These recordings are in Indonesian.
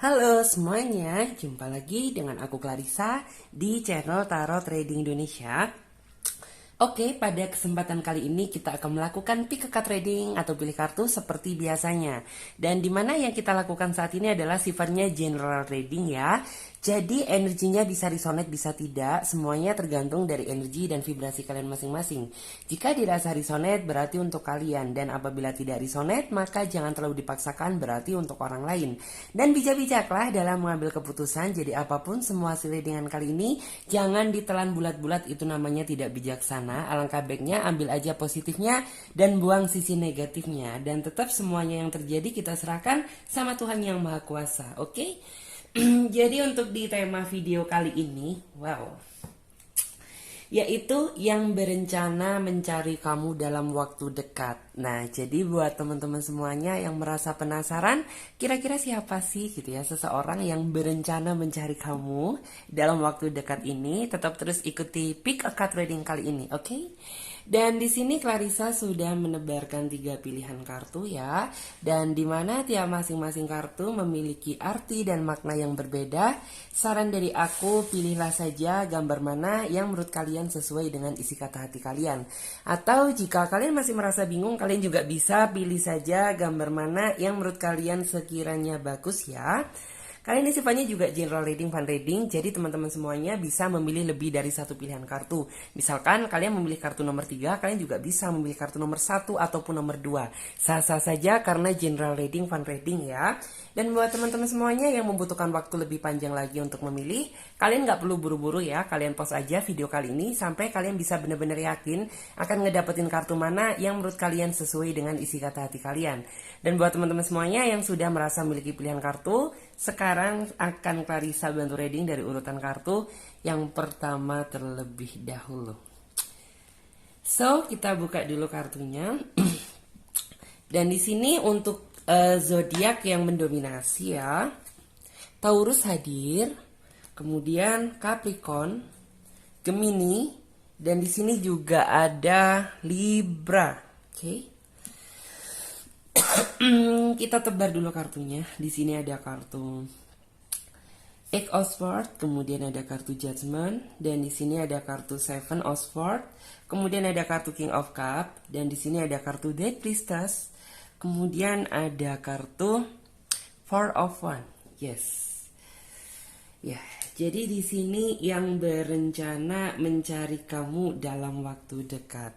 Halo semuanya, jumpa lagi dengan aku Clarissa di channel Tarot Trading Indonesia. Oke, pada kesempatan kali ini kita akan melakukan pick a card trading atau pilih kartu seperti biasanya. Dan dimana yang kita lakukan saat ini adalah sifatnya general trading ya. Jadi energinya bisa resonate bisa tidak, semuanya tergantung dari energi dan vibrasi kalian masing-masing. Jika dirasa resonate berarti untuk kalian, dan apabila tidak resonate maka jangan terlalu dipaksakan, berarti untuk orang lain. Dan bijak-bijaklah dalam mengambil keputusan. Jadi apapun semua hasil dengan kali ini jangan ditelan bulat-bulat, itu namanya tidak bijaksana. Alangkah baiknya ambil aja positifnya dan buang sisi negatifnya, dan tetap semuanya yang terjadi kita serahkan sama Tuhan Yang Maha Kuasa. Oke? Jadi untuk di tema video kali ini, yaitu yang berencana mencari kamu dalam waktu dekat. Nah, jadi buat teman-teman semuanya yang merasa penasaran, kira-kira siapa sih gitu ya seseorang yang berencana mencari kamu dalam waktu dekat ini, tetap terus ikuti pick a card reading kali ini, oke? Dan di sini Clarissa sudah menebarkan 3 pilihan kartu ya, dan dimana tiap masing-masing kartu memiliki arti dan makna yang berbeda. Saran dari aku, pilihlah saja gambar mana yang menurut kalian sesuai dengan isi kata hati kalian. Atau jika kalian masih merasa bingung, kalian juga bisa pilih saja gambar mana yang menurut kalian sekiranya bagus ya. Kali ini sifatnya juga general reading, fun reading. Jadi teman-teman semuanya bisa memilih lebih dari satu pilihan kartu. Misalkan kalian memilih kartu nomor 3, kalian juga bisa memilih kartu nomor 1 ataupun nomor 2. Sah-sah saja karena general reading, fun reading ya. Dan buat teman-teman semuanya yang membutuhkan waktu lebih panjang lagi untuk memilih, kalian nggak perlu buru-buru ya. Kalian pause aja video kali ini sampai kalian bisa benar-benar yakin akan ngedapetin kartu mana yang menurut kalian sesuai dengan isi kata hati kalian. Dan buat teman-teman semuanya yang sudah merasa memiliki pilihan kartu, sekarang akan Clarissa bantu reading dari urutan kartu yang pertama terlebih dahulu. So, kita buka dulu kartunya. Dan di sini untuk zodiak yang mendominasi ya. Taurus hadir, kemudian Capricorn, Gemini, dan di sini juga ada Libra. Oke. Kita tebar dulu kartunya. Di sini ada kartu Eight of Swords, kemudian ada kartu Judgment, dan di sini ada kartu Seven of Swords, kemudian ada kartu King of Cup, dan di sini ada kartu Death Priestess, kemudian ada kartu Four of Wands. Yes. Ya, jadi di sini yang berencana mencari kamu dalam waktu dekat.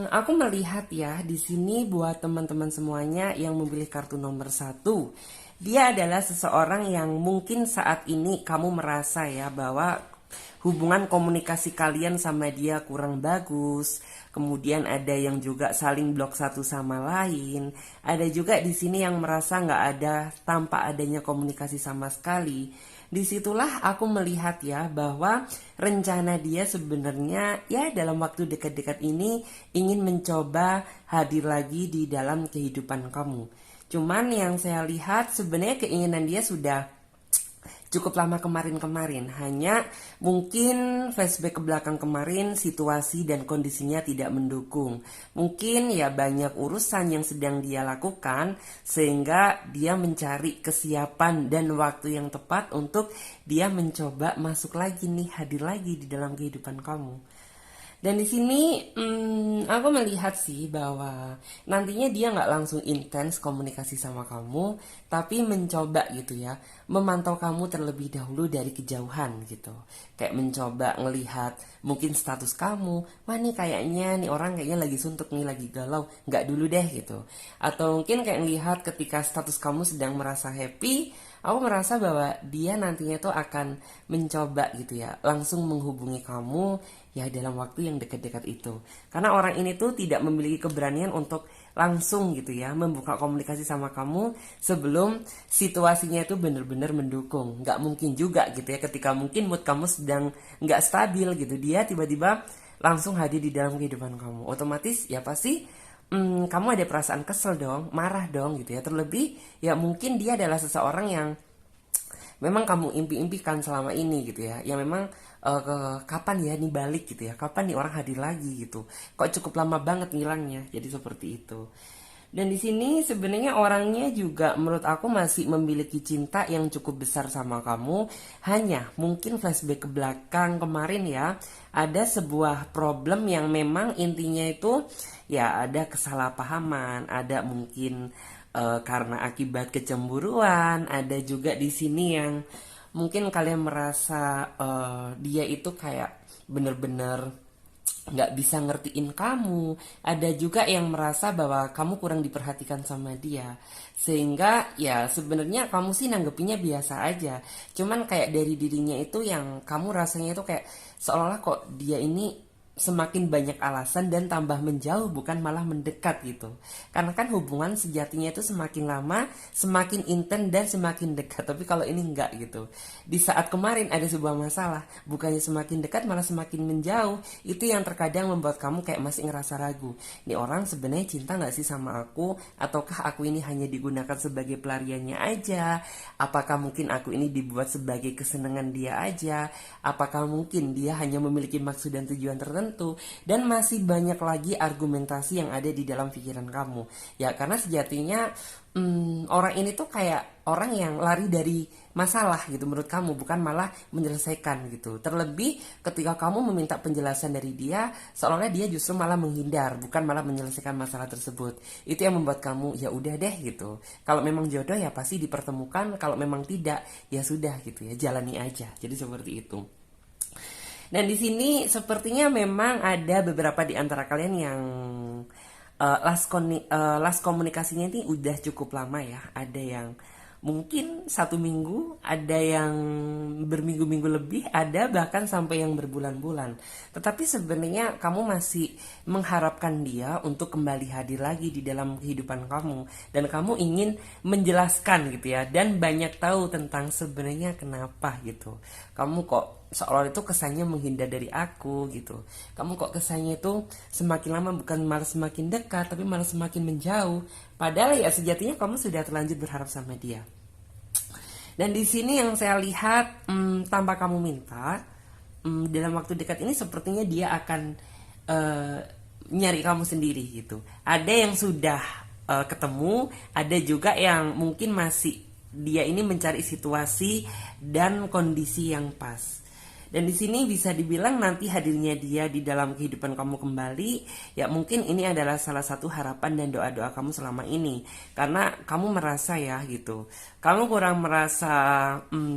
Aku melihat ya di sini buat teman-teman semuanya yang memilih kartu nomor 1, dia adalah seseorang yang mungkin saat ini kamu merasa ya bahwa hubungan komunikasi kalian sama dia kurang bagus. Kemudian ada yang juga saling blok satu sama lain. Ada juga di sini yang merasa nggak ada, tanpa adanya komunikasi sama sekali. Disitulah aku melihat ya bahwa rencana dia sebenarnya ya dalam waktu dekat-dekat ini ingin mencoba hadir lagi di dalam kehidupan kamu. Cuman yang saya lihat sebenarnya keinginan dia sudah cukup lama kemarin-kemarin, hanya mungkin flashback ke belakang kemarin situasi dan kondisinya tidak mendukung. Mungkin ya banyak urusan yang sedang dia lakukan sehingga dia mencari kesiapan dan waktu yang tepat untuk dia mencoba masuk lagi nih, hadir lagi di dalam kehidupan kamu. Dan di sini aku melihat sih bahwa nantinya dia nggak langsung intens komunikasi sama kamu, tapi mencoba gitu ya, memantau kamu terlebih dahulu dari kejauhan gitu. Kayak mencoba ngelihat mungkin status kamu, wah nih kayaknya nih orang kayaknya lagi suntuk nih, lagi galau, nggak dulu deh gitu. Atau mungkin kayak ngelihat ketika status kamu sedang merasa happy, aku merasa bahwa dia nantinya tuh akan mencoba gitu ya, langsung menghubungi kamu ya dalam waktu yang dekat-dekat itu. Karena orang ini tuh tidak memiliki keberanian untuk langsung gitu ya membuka komunikasi sama kamu sebelum situasinya itu benar-benar mendukung. Nggak mungkin juga gitu ya ketika mungkin mood kamu sedang nggak stabil gitu, dia tiba-tiba langsung hadir di dalam kehidupan kamu. Otomatis ya pasti kamu ada perasaan kesel dong, marah dong gitu ya. Terlebih ya mungkin dia adalah seseorang yang memang kamu impi-impikan selama ini gitu ya. Yang memang kapan ya nih balik gitu ya, kapan nih orang hadir lagi gitu, kok cukup lama banget ngilangnya. Jadi seperti itu. Dan di sini sebenarnya orangnya juga menurut aku masih memiliki cinta yang cukup besar sama kamu. Hanya mungkin flashback ke belakang kemarin ya, ada sebuah problem yang memang intinya itu ya ada kesalahpahaman, ada mungkin karena akibat kecemburuan, ada juga di sini yang mungkin kalian merasa dia itu kayak bener-bener nggak bisa ngertiin kamu. Ada juga yang merasa bahwa kamu kurang diperhatikan sama dia, sehingga ya sebenarnya kamu sih nanggepinnya biasa aja, cuman kayak dari dirinya itu yang kamu rasanya itu kayak seolah-olah kok dia ini semakin banyak alasan dan tambah menjauh bukan malah mendekat gitu. Karena kan hubungan sejatinya itu semakin lama semakin intens dan semakin dekat. Tapi kalau ini enggak gitu. Di saat kemarin ada sebuah masalah, bukannya semakin dekat malah semakin menjauh. Itu yang terkadang membuat kamu kayak masih ngerasa ragu. Ini orang sebenarnya cinta nggak sih sama aku, ataukah aku ini hanya digunakan sebagai pelariannya aja? Apakah mungkin aku ini dibuat sebagai kesenangan dia aja? Apakah mungkin dia hanya memiliki maksud dan tujuan tertentu? Dan masih banyak lagi argumentasi yang ada di dalam pikiran kamu. Ya karena sejatinya orang ini tuh kayak orang yang lari dari masalah gitu menurut kamu, bukan malah menyelesaikan gitu. Terlebih ketika kamu meminta penjelasan dari dia, seolah-olah dia justru malah menghindar, bukan malah menyelesaikan masalah tersebut. Itu yang membuat kamu ya udah deh gitu. Kalau memang jodoh ya pasti dipertemukan, kalau memang tidak ya sudah gitu ya, jalani aja. Jadi seperti itu. Dan di sini sepertinya memang ada beberapa di antara kalian yang last komunikasinya ini udah cukup lama ya. Ada yang mungkin 1 minggu, ada yang berminggu-minggu lebih, ada bahkan sampai yang berbulan-bulan. Tetapi sebenarnya kamu masih mengharapkan dia untuk kembali hadir lagi di dalam kehidupan kamu, dan kamu ingin menjelaskan gitu ya, dan banyak tahu tentang sebenarnya kenapa gitu. Kamu kok seolah itu kesannya menghindar dari aku gitu. Kamu kok kesannya itu semakin lama bukan malah semakin dekat, tapi malah semakin menjauh. Padahal ya sejatinya kamu sudah terlanjur berharap sama dia. Dan di sini yang saya lihat tanpa kamu minta, dalam waktu dekat ini sepertinya dia akan eh, nyari kamu sendiri gitu. Ada yang sudah ketemu, ada juga yang mungkin masih dia ini mencari situasi dan kondisi yang pas. Dan di sini bisa dibilang nanti hadirnya dia di dalam kehidupan kamu kembali, ya mungkin ini adalah salah satu harapan dan doa-doa kamu selama ini. Karena kamu merasa ya gitu, kamu kurang merasa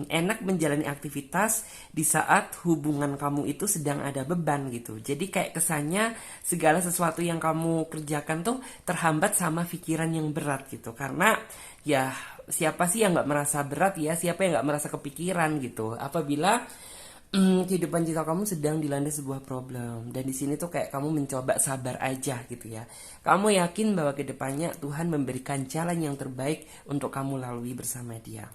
enak menjalani aktivitas di saat hubungan kamu itu sedang ada beban gitu. Jadi kayak kesannya segala sesuatu yang kamu kerjakan tuh terhambat sama pikiran yang berat gitu. Karena ya siapa sih yang nggak merasa berat ya, siapa yang nggak merasa kepikiran gitu apabila kehidupan cinta kamu sedang dilanda sebuah problem. Dan di sini tuh kayak kamu mencoba sabar aja gitu ya. Kamu yakin bahwa kedepannya Tuhan memberikan jalan yang terbaik untuk kamu lalui bersama dia.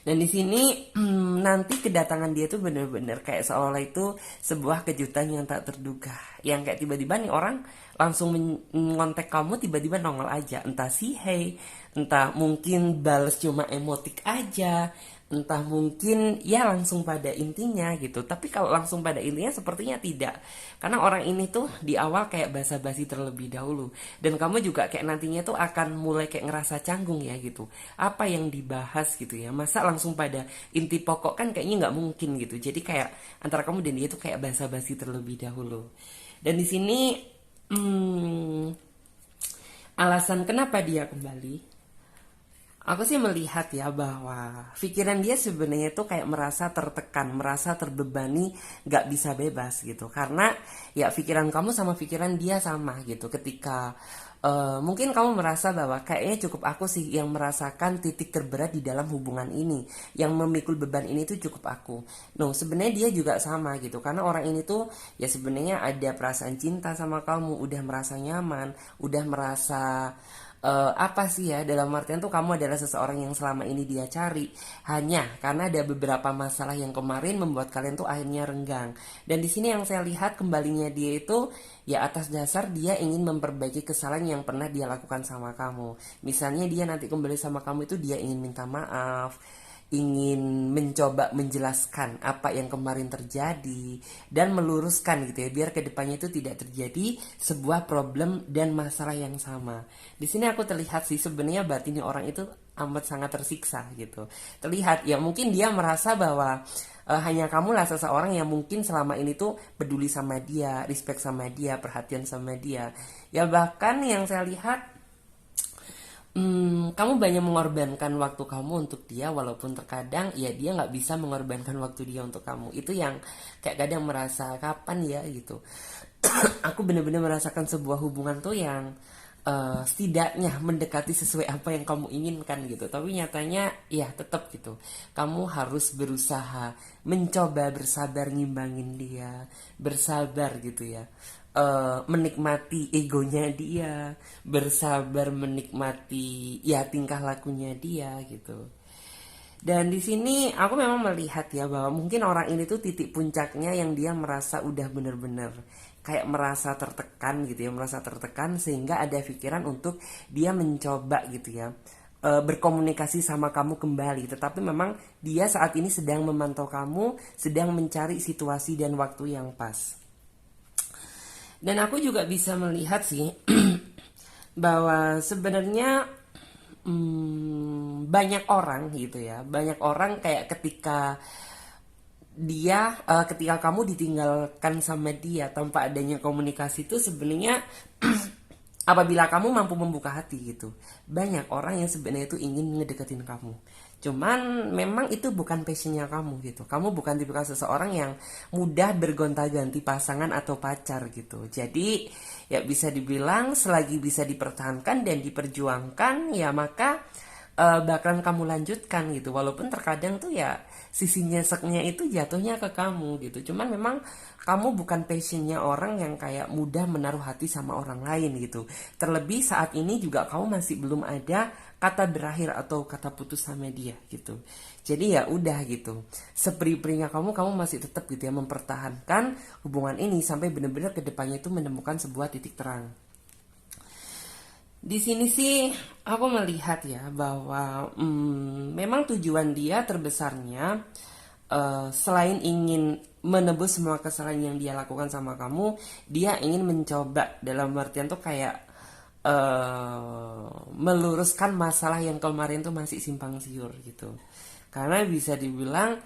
Dan di sini nanti kedatangan dia tuh bener-bener kayak seolah itu sebuah kejutan yang tak terduga. Yang kayak tiba-tiba nih orang langsung ngontek kamu, tiba-tiba nongol aja. Entah si hey, entah mungkin bales cuma emotik aja, entah mungkin ya langsung pada intinya gitu. Tapi kalau langsung pada intinya sepertinya tidak, karena orang ini tuh di awal kayak basa-basi terlebih dahulu, dan kamu juga kayak nantinya tuh akan mulai kayak ngerasa canggung ya gitu, apa yang dibahas gitu ya, masa langsung pada inti pokok, kan kayaknya nggak mungkin gitu. Jadi kayak antara kamu dan dia tuh kayak basa-basi terlebih dahulu. Dan di sini alasan kenapa dia kembali, aku sih melihat ya bahwa pikiran dia sebenarnya tuh kayak merasa tertekan, merasa terbebani, gak bisa bebas gitu. Karena ya pikiran kamu sama pikiran dia sama gitu. Ketika mungkin kamu merasa bahwa kayaknya cukup aku sih yang merasakan titik terberat di dalam hubungan ini, yang memikul beban ini tuh cukup aku. No, sebenarnya dia juga sama gitu. Karena orang ini tuh ya sebenarnya ada perasaan cinta sama kamu, udah merasa nyaman, udah merasa apa sih ya, dalam artian tuh kamu adalah seseorang yang selama ini dia cari, hanya karena ada beberapa masalah yang kemarin membuat kalian tuh akhirnya renggang. Dan di sini yang saya lihat kembalinya dia itu ya atas dasar dia ingin memperbaiki kesalahan yang pernah dia lakukan sama kamu. Misalnya dia nanti kembali sama kamu itu dia ingin minta maaf, ingin mencoba menjelaskan apa yang kemarin terjadi dan meluruskan gitu ya, biar kedepannya itu tidak terjadi sebuah problem dan masalah yang sama. Di sini aku terlihat sih sebenarnya batinnya orang itu amat sangat tersiksa gitu. Terlihat ya, mungkin dia merasa bahwa hanya kamulah seseorang yang mungkin selama ini tuh peduli sama dia, respect sama dia, perhatian sama dia. Ya bahkan yang saya lihat, kamu banyak mengorbankan waktu kamu untuk dia, walaupun terkadang ya dia nggak bisa mengorbankan waktu dia untuk kamu. Itu yang kayak kadang merasa kapan ya gitu. Aku benar-benar merasakan sebuah hubungan tuh yang setidaknya mendekati sesuai apa yang kamu inginkan gitu. Tapi nyatanya ya tetap gitu. Kamu harus berusaha mencoba bersabar ngimbangin dia, bersabar gitu ya. Menikmati egonya dia, bersabar menikmati ya tingkah lakunya dia gitu. Dan di sini aku memang melihat ya bahwa mungkin orang ini tuh titik puncaknya yang dia merasa udah bener-bener kayak merasa tertekan gitu ya, merasa tertekan sehingga ada pikiran untuk dia mencoba gitu ya, berkomunikasi sama kamu kembali. Tetapi memang dia saat ini sedang memantau kamu, sedang mencari situasi dan waktu yang pas. Dan aku juga bisa melihat sih bahwa sebenarnya banyak orang gitu ya, banyak orang kayak ketika kamu ditinggalkan sama dia tanpa adanya komunikasi itu sebenarnya apabila kamu mampu membuka hati gitu, banyak orang yang sebenarnya itu ingin ngedeketin kamu. Cuman memang itu bukan passionnya kamu gitu. Kamu bukan tipikal seseorang yang mudah bergonta-ganti pasangan atau pacar gitu. Jadi ya bisa dibilang selagi bisa dipertahankan dan diperjuangkan ya maka bakalan kamu lanjutkan gitu. Walaupun terkadang tuh ya sisi nyeseknya itu jatuhnya ke kamu gitu. Cuman memang kamu bukan passionnya orang yang kayak mudah menaruh hati sama orang lain gitu. Terlebih saat ini juga kamu masih belum ada kata berakhir atau kata putus sama dia gitu. Jadi ya udah gitu. Seperi-perinya kamu masih tetap gitu ya mempertahankan hubungan ini sampai benar-benar kedepannya itu menemukan sebuah titik terang. Di sini sih aku melihat ya bahwa memang tujuan dia terbesarnya selain ingin menebus semua kesalahan yang dia lakukan sama kamu, dia ingin mencoba dalam artian tuh kayak meluruskan masalah yang kemarin tuh masih simpang siur gitu. Karena bisa dibilang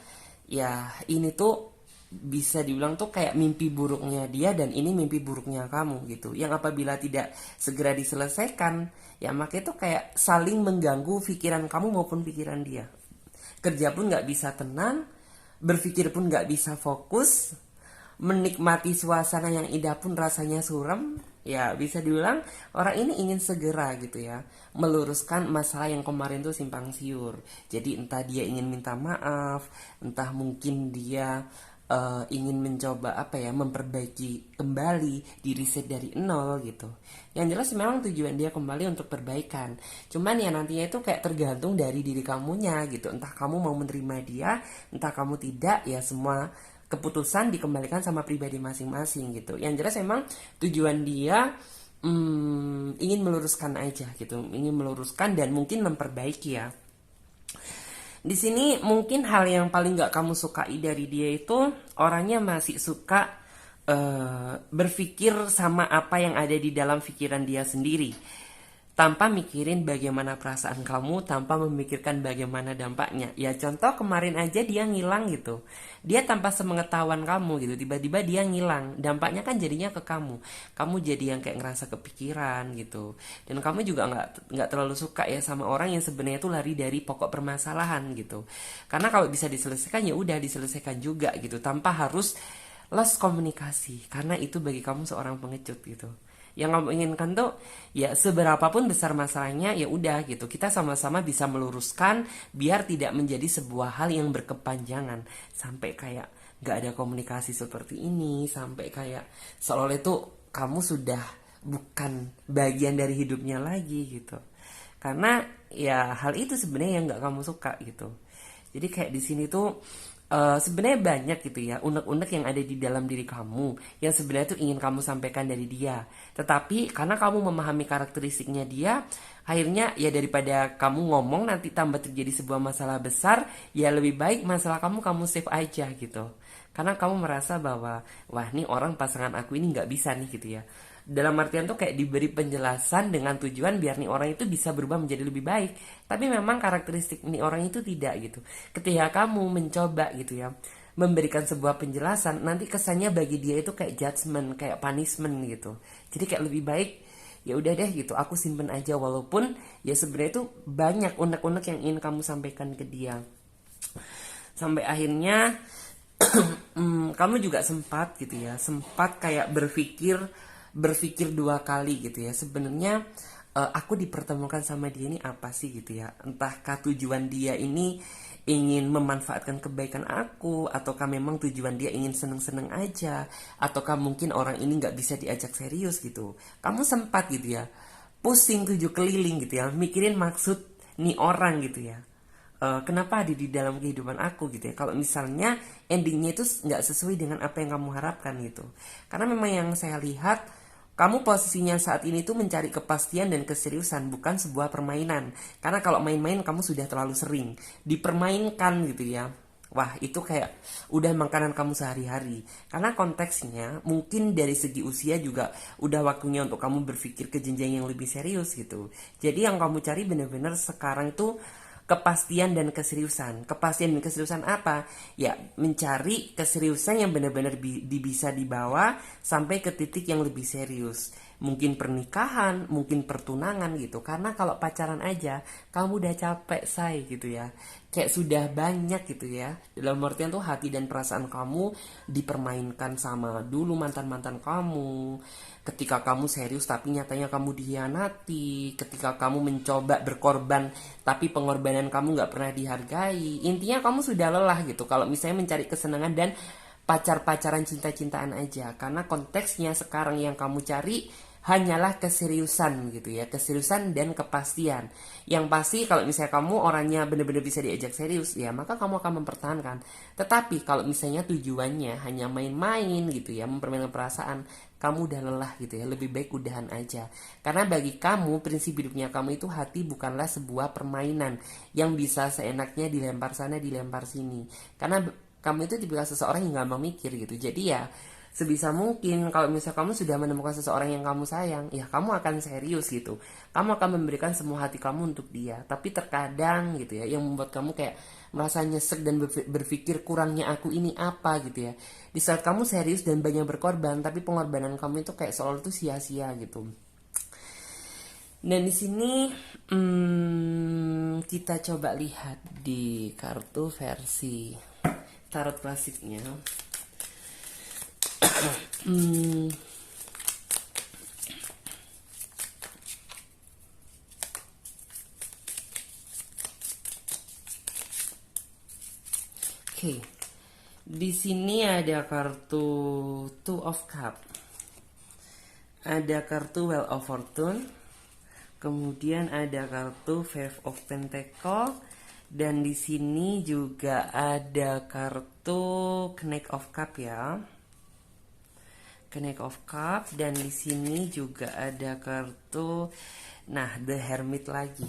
ya ini tuh bisa dibilang tuh kayak mimpi buruknya dia dan ini mimpi buruknya kamu gitu. Yang apabila tidak segera diselesaikan, ya maka itu kayak saling mengganggu pikiran kamu maupun pikiran dia. Kerja pun nggak bisa tenang, berpikir pun nggak bisa fokus, menikmati suasana yang indah pun rasanya suram. Ya bisa dibilang orang ini ingin segera gitu ya meluruskan masalah yang kemarin tuh simpang siur. Jadi entah dia ingin minta maaf, entah mungkin dia ingin mencoba apa ya memperbaiki kembali diri set dari nol gitu. Yang jelas memang tujuan dia kembali untuk perbaikan. Cuman ya nantinya itu kayak tergantung dari diri kamunya gitu. Entah kamu mau menerima dia, entah kamu tidak, ya semua keputusan dikembalikan sama pribadi masing-masing gitu. Yang jelas memang tujuan dia ingin meluruskan aja gitu, ingin meluruskan dan mungkin memperbaiki ya. Di sini mungkin hal yang paling gak kamu sukai dari dia itu orangnya masih suka berpikir sama apa yang ada di dalam pikiran dia sendiri, tanpa mikirin bagaimana perasaan kamu, tanpa memikirkan bagaimana dampaknya. Ya contoh kemarin aja dia ngilang gitu, dia tanpa sepengetahuan kamu gitu, tiba-tiba dia ngilang, dampaknya kan jadinya ke kamu jadi yang kayak ngerasa kepikiran gitu. Dan kamu juga nggak terlalu suka ya sama orang yang sebenarnya tuh lari dari pokok permasalahan gitu. Karena kalau bisa diselesaikan ya udah diselesaikan juga gitu, tanpa harus lost komunikasi, karena itu bagi kamu seorang pengecut gitu. Yang kamu inginkan tuh ya seberapapun besar masalahnya ya udah gitu, kita sama-sama bisa meluruskan biar tidak menjadi sebuah hal yang berkepanjangan sampai kayak gak ada komunikasi seperti ini, sampai kayak seolah itu kamu sudah bukan bagian dari hidupnya lagi gitu. Karena ya hal itu sebenarnya yang gak kamu suka gitu. Jadi kayak di sini tuh sebenarnya banyak gitu ya unek-unek yang ada di dalam diri kamu yang sebenarnya tuh ingin kamu sampaikan dari dia. Tetapi karena kamu memahami karakteristiknya dia, akhirnya ya daripada kamu ngomong nanti tambah terjadi sebuah masalah besar, ya lebih baik masalah kamu save aja gitu. Karena kamu merasa bahwa wah nih orang pasangan aku ini nggak bisa nih gitu ya. Dalam artian tuh kayak diberi penjelasan dengan tujuan biar nih orang itu bisa berubah menjadi lebih baik. Tapi memang karakteristik nih orang itu tidak gitu. Ketika kamu mencoba gitu ya memberikan sebuah penjelasan, nanti kesannya bagi dia itu kayak judgment, kayak punishment gitu. Jadi kayak lebih baik ya udah deh gitu, aku simpen aja, walaupun ya sebenarnya itu banyak unek-unek yang ingin kamu sampaikan ke dia. Sampai akhirnya kamu juga sempat gitu ya, sempat kayak berpikir dua kali gitu ya. Sebenarnya aku dipertemukan sama dia ini apa sih gitu ya? Entahkah tujuan dia ini ingin memanfaatkan kebaikan aku, ataukah memang tujuan dia ingin seneng-seneng aja, ataukah mungkin orang ini nggak bisa diajak serius gitu. Kamu sempat gitu ya, pusing 7 keliling gitu ya, mikirin maksud nih orang gitu ya. Kenapa ada di dalam kehidupan aku gitu ya, kalau misalnya endingnya itu nggak sesuai dengan apa yang kamu harapkan gitu. Karena memang yang saya lihat, kamu posisinya saat ini tuh mencari kepastian dan keseriusan, bukan sebuah permainan. Karena kalau main-main kamu sudah terlalu sering dipermainkan gitu ya. Wah itu kayak udah makanan kamu sehari-hari. Karena konteksnya mungkin dari segi usia juga udah waktunya untuk kamu berpikir ke jenjang yang lebih serius gitu. Jadi yang kamu cari bener-bener sekarang itu kepastian dan keseriusan. Kepastian dan keseriusan apa? Ya mencari keseriusan yang benar-benar bisa dibawa sampai ke titik yang lebih serius. Mungkin pernikahan, mungkin pertunangan gitu. Karena kalau pacaran aja kamu udah capek say gitu ya. Kayak sudah banyak gitu ya. Dalam artian tuh hati dan perasaan kamu dipermainkan sama dulu mantan-mantan kamu. Ketika kamu serius tapi nyatanya kamu dikhianati. Ketika kamu mencoba berkorban tapi pengorbanan kamu gak pernah dihargai. Intinya kamu sudah lelah gitu kalau misalnya mencari kesenangan dan pacar-pacaran cinta-cintaan aja. Karena konteksnya sekarang yang kamu cari hanyalah keseriusan gitu ya, keseriusan dan kepastian. Yang pasti kalau misalnya kamu orangnya benar-benar bisa diajak serius ya, maka kamu akan mempertahankan. Tetapi kalau misalnya tujuannya hanya main-main gitu ya, mempermainkan perasaan, kamu udah lelah gitu ya, lebih baik udahan aja. Karena bagi kamu, prinsip hidupnya kamu itu hati bukanlah sebuah permainan yang bisa seenaknya dilempar sana dilempar sini. Karena kamu itu tipikal seseorang yang gak mau mikir gitu. Jadi ya sebisa mungkin kalau misalnya kamu sudah menemukan seseorang yang kamu sayang, ya kamu akan serius gitu. Kamu akan memberikan semua hati kamu untuk dia. Tapi terkadang gitu ya, yang membuat kamu kayak merasa nyesek dan berpikir kurangnya aku ini apa gitu ya. Di saat kamu serius dan banyak berkorban, tapi pengorbanan kamu itu kayak seolah itu sia-sia gitu. Dan di sini kita coba lihat di kartu versi tarot klasiknya. Oke. Di sini ada kartu Two of Cup. Ada kartu Wheel of Fortune. Kemudian ada kartu Five of Pentacle. Dan di sini juga ada kartu Knight of Cup ya. Knight of Cup, dan di sini juga ada kartu The Hermit lagi.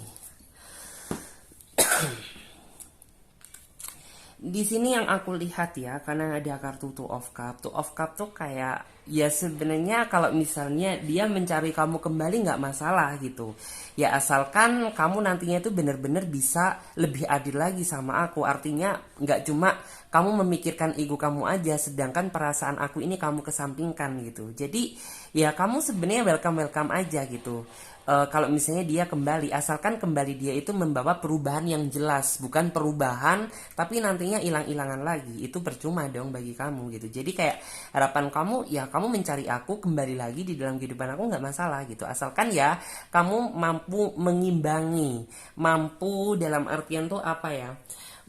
Di sini yang aku lihat ya, karena ada kartu Two of Cup. Two of Cup tuh kayak ya sebenarnya kalau misalnya dia mencari kamu kembali nggak masalah gitu. Ya asalkan kamu nantinya itu benar-benar bisa lebih adil lagi sama aku. Artinya nggak cuma kamu memikirkan ego kamu aja, sedangkan perasaan aku ini kamu kesampingkan gitu. Jadi ya kamu sebenarnya welcome aja gitu. Kalau misalnya dia kembali, asalkan kembali dia itu membawa perubahan yang jelas, bukan perubahan tapi nantinya hilang-hilangan lagi, itu percuma dong bagi kamu gitu. Jadi kayak harapan kamu ya kamu mencari aku kembali lagi di dalam kehidupan aku nggak masalah gitu, asalkan ya kamu mampu mengimbangi, mampu dalam artian tuh apa ya,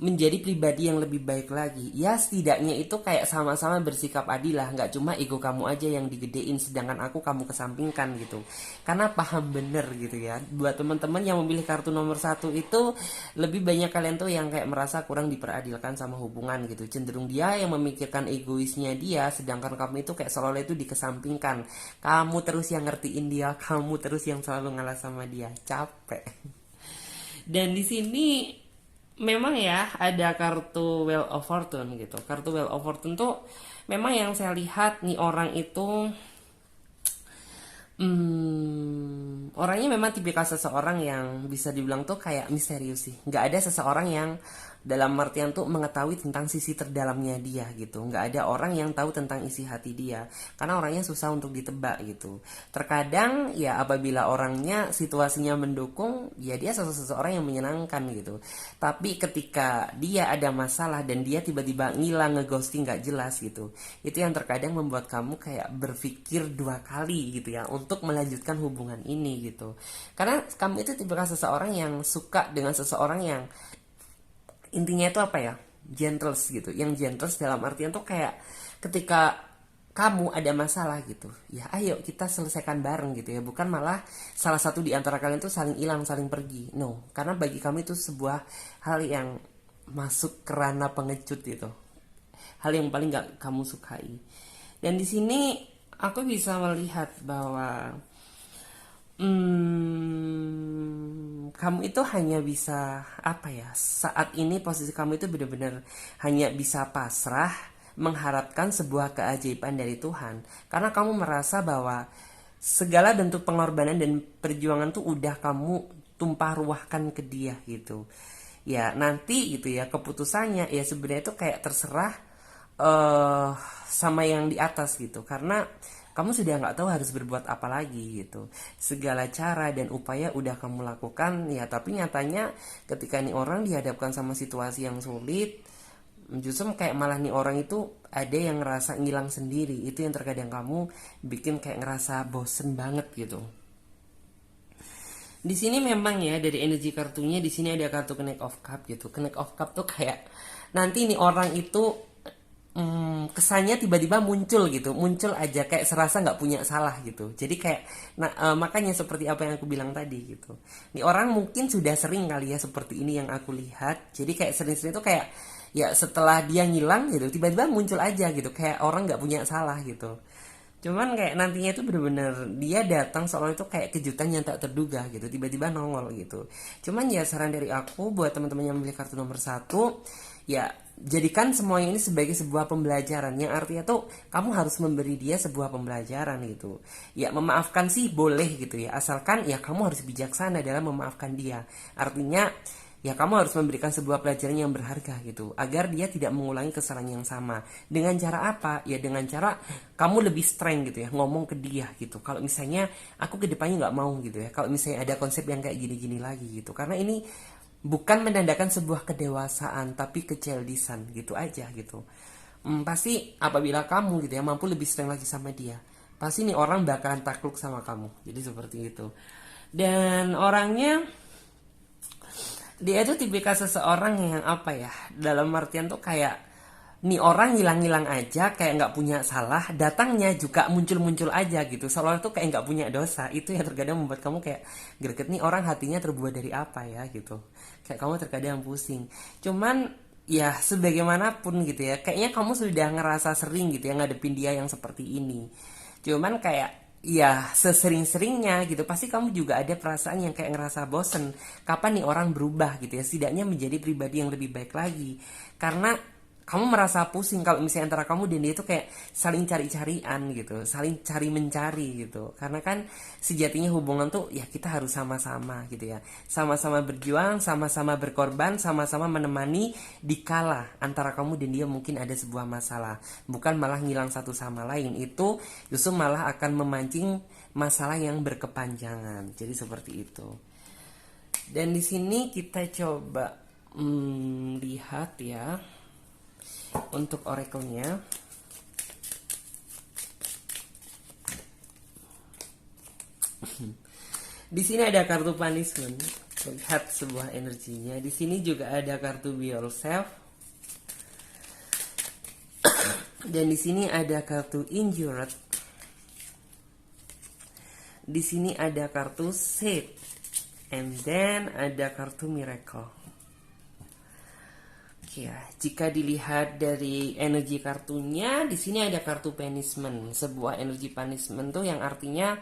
menjadi pribadi yang lebih baik lagi. Ya setidaknya itu kayak sama-sama bersikap adil lah, nggak cuma ego kamu aja yang digedein sedangkan aku kamu kesampingkan gitu. Karena paham bener gitu ya, buat teman-teman yang memilih kartu nomor satu itu lebih banyak kalian tuh yang kayak merasa kurang diperadilkan sama hubungan gitu. Cenderung dia yang memikirkan egoisnya dia, sedangkan kamu itu kayak seolah itu dikesampingkan. Kamu terus yang ngertiin dia, kamu terus yang selalu ngalah sama dia. Capek. Dan di sini memang ya ada kartu Wheel of Fortune gitu. Kartu Wheel of Fortune tuh memang yang saya lihat nih orang itu orangnya memang tipikal seseorang yang bisa dibilang tuh kayak misterius sih. Nggak ada seseorang yang dalam artian tuh mengetahui tentang sisi terdalamnya dia gitu. Nggak ada orang yang tahu tentang isi hati dia. Karena orangnya susah untuk ditebak gitu. Terkadang ya apabila orangnya situasinya mendukung, ya dia seseorang yang menyenangkan gitu. Tapi ketika dia ada masalah dan dia tiba-tiba ngilang, ngeghosting nggak jelas gitu. Itu yang terkadang membuat kamu kayak berpikir dua kali gitu ya untuk melanjutkan hubungan ini gitu. Karena kamu itu tipikal seseorang yang suka dengan seseorang yang intinya itu apa ya, gentles gitu. Yang gentles dalam artian tuh kayak ketika kamu ada masalah gitu, ya ayo kita selesaikan bareng gitu ya, bukan malah salah satu di antara kalian tuh saling hilang, saling pergi. No, karena bagi kami itu sebuah hal yang masuk ke ranah pengecut gitu, hal yang paling gak kamu sukai. Dan di sini aku bisa melihat bahwa kamu itu hanya bisa apa ya, saat ini posisi kamu itu benar-benar hanya bisa pasrah mengharapkan sebuah keajaiban dari Tuhan, karena kamu merasa bahwa segala bentuk pengorbanan dan perjuangan tuh udah kamu tumpah ruahkan ke dia gitu. Ya nanti gitu ya keputusannya ya sebenarnya itu kayak terserah sama yang di atas gitu, karena kamu sudah nggak tahu harus berbuat apa lagi gitu. Segala cara dan upaya udah kamu lakukan ya, tapi nyatanya ketika nih orang dihadapkan sama situasi yang sulit, justru kayak malah nih orang itu ada yang ngerasa ngilang sendiri. Itu yang terkadang kamu bikin kayak ngerasa bosen banget gitu. Di sini memang ya dari energi kartunya, di sini ada kartu Knight of Cup gitu. Knight of Cup tuh kayak nanti nih orang itu kesannya tiba-tiba muncul gitu, muncul aja kayak serasa nggak punya salah gitu. Jadi kayak makanya seperti apa yang aku bilang tadi gitu. Nih orang mungkin sudah sering kali ya seperti ini yang aku lihat. Jadi kayak sering-sering tuh kayak ya setelah dia ngilang gitu tiba-tiba muncul aja gitu, kayak orang nggak punya salah gitu. Cuman kayak nantinya itu bener-bener dia datang soalnya itu kayak kejutan yang tak terduga gitu, tiba-tiba nongol gitu. Cuman ya saran dari aku buat teman-teman yang memilih kartu nomor satu, ya jadikan semuanya ini sebagai sebuah pembelajaran, yang artinya tuh kamu harus memberi dia sebuah pembelajaran gitu. Ya memaafkan sih boleh gitu ya, asalkan ya kamu harus bijaksana dalam memaafkan dia. Artinya ya kamu harus memberikan sebuah pelajaran yang berharga gitu, agar dia tidak mengulangi kesalahan yang sama. Dengan cara apa? Ya dengan cara kamu lebih strength gitu ya, ngomong ke dia gitu. Kalau misalnya aku ke depannya nggak mau gitu ya, kalau misalnya ada konsep yang kayak gini-gini lagi gitu. Karena ini bukan menandakan sebuah kedewasaan, tapi kecildisan gitu aja gitu. Pasti apabila kamu gitu ya mampu lebih strength lagi sama dia, pasti nih orang bakalan takluk sama kamu. Jadi seperti itu. Dan orangnya dia itu tipikal seseorang yang apa ya, dalam artian tuh kayak nih orang hilang-hilang aja kayak nggak punya salah, datangnya juga muncul-muncul aja gitu, seolah tuh kayak nggak punya dosa. Itu yang terkadang membuat kamu kayak greget, nih orang hatinya terbuat dari apa ya gitu, kayak kamu terkadang pusing. Cuman ya sebagaimanapun gitu ya, kayaknya kamu sudah ngerasa sering gitu ya ngadepin dia yang seperti ini. Cuman kayak ya sesering-seringnya gitu pasti kamu juga ada perasaan yang kayak ngerasa bosen, kapan nih orang berubah gitu ya, setidaknya menjadi pribadi yang lebih baik lagi. Karena kamu merasa pusing kalau misalnya antara kamu dan dia itu kayak saling cari-carian gitu, saling cari mencari gitu. Karena kan sejatinya hubungan tuh ya kita harus sama-sama gitu ya, sama-sama berjuang, sama-sama berkorban, sama-sama menemani dikala antara kamu dan dia mungkin ada sebuah masalah. Bukan malah ngilang satu sama lain, itu justru malah akan memancing masalah yang berkepanjangan. Jadi seperti itu. Dan di sini kita coba lihat ya untuk oracle-nya. Di sini ada kartu punishment. Lihat sebuah energinya. Di sini juga ada kartu Be Yourself. Dan di sini ada kartu Injured. Di sini ada kartu Save. And then ada kartu Miracle. Ya, jika dilihat dari energi kartunya, di sini ada kartu punishment. Sebuah energi punishment tuh yang artinya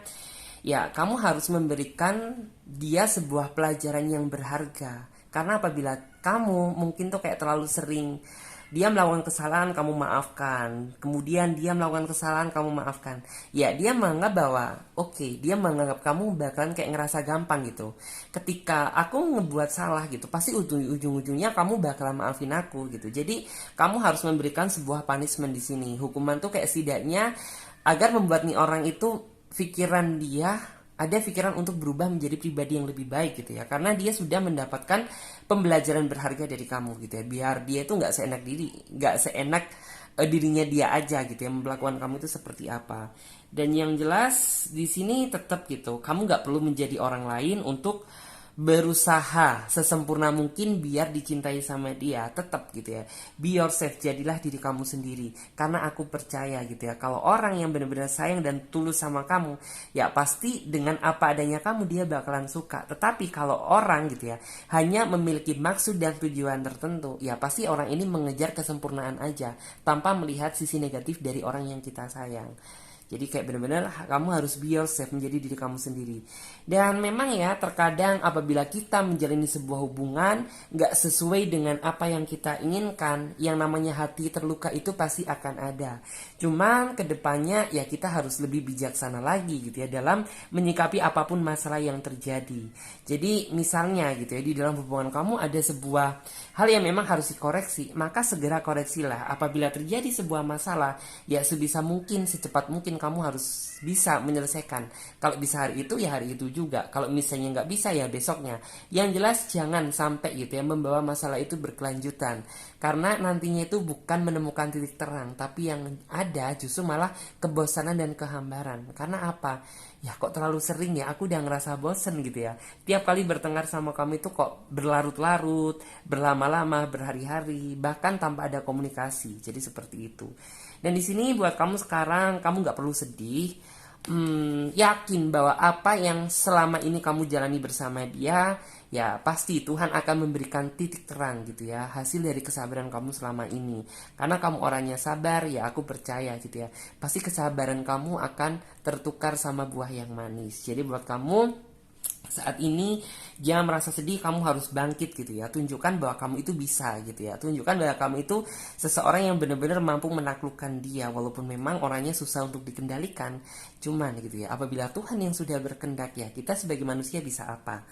ya kamu harus memberikan dia sebuah pelajaran yang berharga. Karena apabila kamu mungkin tuh kayak terlalu sering dia melakukan kesalahan, kamu maafkan. Kemudian dia melakukan kesalahan, kamu maafkan. Ya, dia menganggap bahwa dia menganggap kamu bakalan kayak ngerasa gampang gitu. Ketika aku ngebuat salah gitu, pasti ujung-ujungnya kamu bakalan maafin aku gitu. Jadi, kamu harus memberikan sebuah punishment di sini. Hukuman tuh kayak setidaknya agar membuat nih orang itu pikiran dia ada pikiran untuk berubah menjadi pribadi yang lebih baik gitu ya, karena dia sudah mendapatkan pembelajaran berharga dari kamu gitu ya, biar dia itu nggak seenak dirinya dia aja gitu ya, memperlakukan kamu itu seperti apa. Dan yang jelas di sini tetap gitu, kamu nggak perlu menjadi orang lain untuk berusaha sesempurna mungkin biar dicintai sama dia. Tetap gitu ya, be yourself, jadilah diri kamu sendiri. Karena aku percaya gitu ya, kalau orang yang benar-benar sayang dan tulus sama kamu, ya pasti dengan apa adanya kamu dia bakalan suka. Tetapi kalau orang gitu ya hanya memiliki maksud dan tujuan tertentu, ya pasti orang ini mengejar kesempurnaan aja tanpa melihat sisi negatif dari orang yang kita sayang. Jadi kayak benar-benar kamu harus be yourself, menjadi diri kamu sendiri. Dan memang ya terkadang apabila kita menjalani sebuah hubungan gak sesuai dengan apa yang kita inginkan, yang namanya hati terluka itu pasti akan ada. Cuman kedepannya ya kita harus lebih bijaksana lagi gitu ya dalam menyikapi apapun masalah yang terjadi. Jadi misalnya gitu ya, di dalam hubungan kamu ada sebuah hal yang memang harus dikoreksi, maka segera koreksilah. Apabila terjadi sebuah masalah, ya sebisa mungkin, secepat mungkin kamu harus bisa menyelesaikan. Kalau bisa hari itu ya hari itu juga. Kalau misalnya nggak bisa ya besoknya. Yang jelas jangan sampai gitu ya membawa masalah itu berkelanjutan. Karena nantinya itu bukan menemukan titik terang, tapi yang ada justru malah kebosanan dan kehambaran. Karena apa? Ya kok terlalu sering ya, aku udah ngerasa bosen gitu ya. Tiap kali bertengkar sama kamu itu kok berlarut-larut, berlama-lama, berhari-hari, bahkan tanpa ada komunikasi. Jadi seperti itu. Dan di sini buat kamu sekarang, kamu nggak perlu sedih. Yakin bahwa apa yang selama ini kamu jalani bersama dia, ya pasti Tuhan akan memberikan titik terang gitu ya, hasil dari kesabaran kamu selama ini. Karena kamu orangnya sabar, ya aku percaya gitu ya, pasti kesabaran kamu akan tertukar sama buah yang manis. Jadi buat kamu saat ini jangan merasa sedih, kamu harus bangkit gitu ya. Tunjukkan bahwa kamu itu bisa gitu ya. Tunjukkan bahwa kamu itu seseorang yang benar-benar mampu menaklukkan dia, walaupun memang orangnya susah untuk dikendalikan. Cuman gitu ya, apabila Tuhan yang sudah berkehendak ya, kita sebagai manusia bisa apa?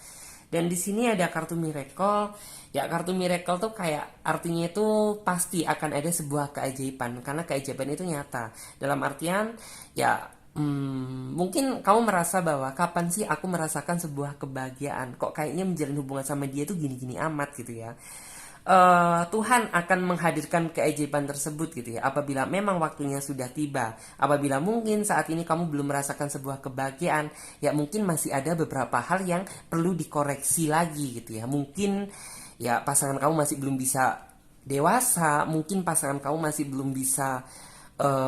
Dan di sini ada kartu miracle. Ya kartu miracle tuh kayak artinya itu pasti akan ada sebuah keajaiban, karena keajaiban itu nyata. Dalam artian ya mungkin kamu merasa bahwa kapan sih aku merasakan sebuah kebahagiaan, kok kayaknya menjalin hubungan sama dia tuh gini-gini amat gitu ya. Tuhan akan menghadirkan keajaiban tersebut gitu ya, apabila memang waktunya sudah tiba. Apabila mungkin saat ini kamu belum merasakan sebuah kebahagiaan, ya mungkin masih ada beberapa hal yang perlu dikoreksi lagi gitu ya. Mungkin ya pasangan kamu masih belum bisa dewasa, mungkin pasangan kamu masih belum bisa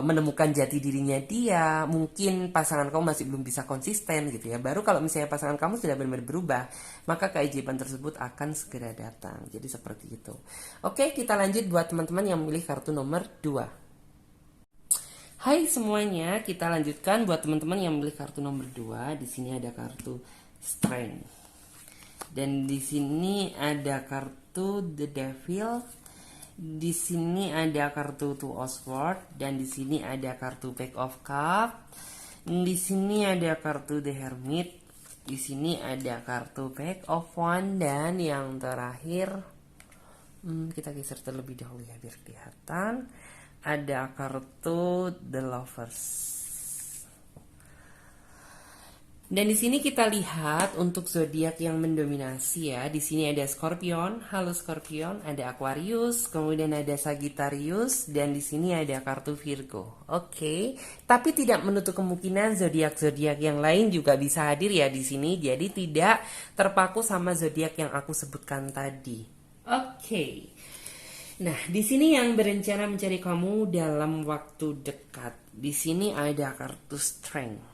menemukan jati dirinya dia, mungkin pasangan kamu masih belum bisa konsisten gitu ya. Baru kalau misalnya pasangan kamu sudah benar-benar berubah, maka keajaiban tersebut akan segera datang. Jadi seperti itu. Oke, kita lanjut buat teman-teman yang memilih kartu nomor 2. Hai semuanya, kita lanjutkan buat teman-teman yang memilih kartu nomor 2. Di sini ada kartu Strength. Dan di sini ada kartu The Devil. Di sini ada kartu Two of Swords, dan di sini ada kartu Page of Cups. Di sini ada kartu The Hermit. Di sini ada kartu Page of Wands, dan yang terakhir kita geser terlebih dahulu ya biar kelihatan. Ada kartu The Lovers. Dan di sini kita lihat untuk zodiak yang mendominasi ya. Di sini ada Scorpion, halo Scorpion, ada Aquarius, kemudian ada Sagittarius, dan di sini ada kartu Virgo. Oke, tapi tidak menutup kemungkinan zodiak-zodiak yang lain juga bisa hadir ya di sini. Jadi tidak terpaku sama zodiak yang aku sebutkan tadi. Oke. Nah, di sini yang berencana mencari kamu dalam waktu dekat. Di sini ada kartu Strength.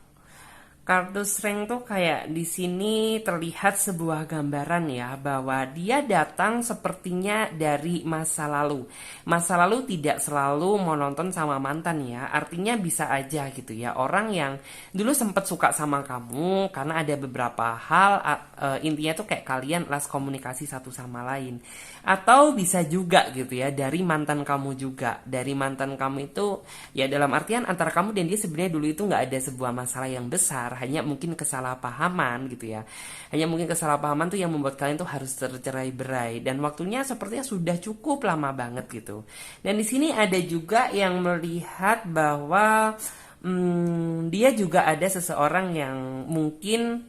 Kartu Strength tuh kayak di sini terlihat sebuah gambaran ya bahwa dia datang sepertinya dari masa lalu. Masa lalu tidak selalu monoton sama mantan ya. Artinya bisa aja gitu ya. Orang yang dulu sempat suka sama kamu karena ada beberapa hal intinya tuh kayak kalian last komunikasi satu sama lain. Atau bisa juga gitu ya dari mantan kamu juga. Dari mantan kamu itu ya dalam artian antara kamu dan dia sebenarnya dulu itu nggak ada sebuah masalah yang besar, hanya mungkin kesalahpahaman gitu ya. Hanya mungkin kesalahpahaman tuh yang membuat kalian tuh harus tercerai-berai dan waktunya sepertinya sudah cukup lama banget gitu. Dan di sini ada juga yang melihat bahwa dia juga ada seseorang yang mungkin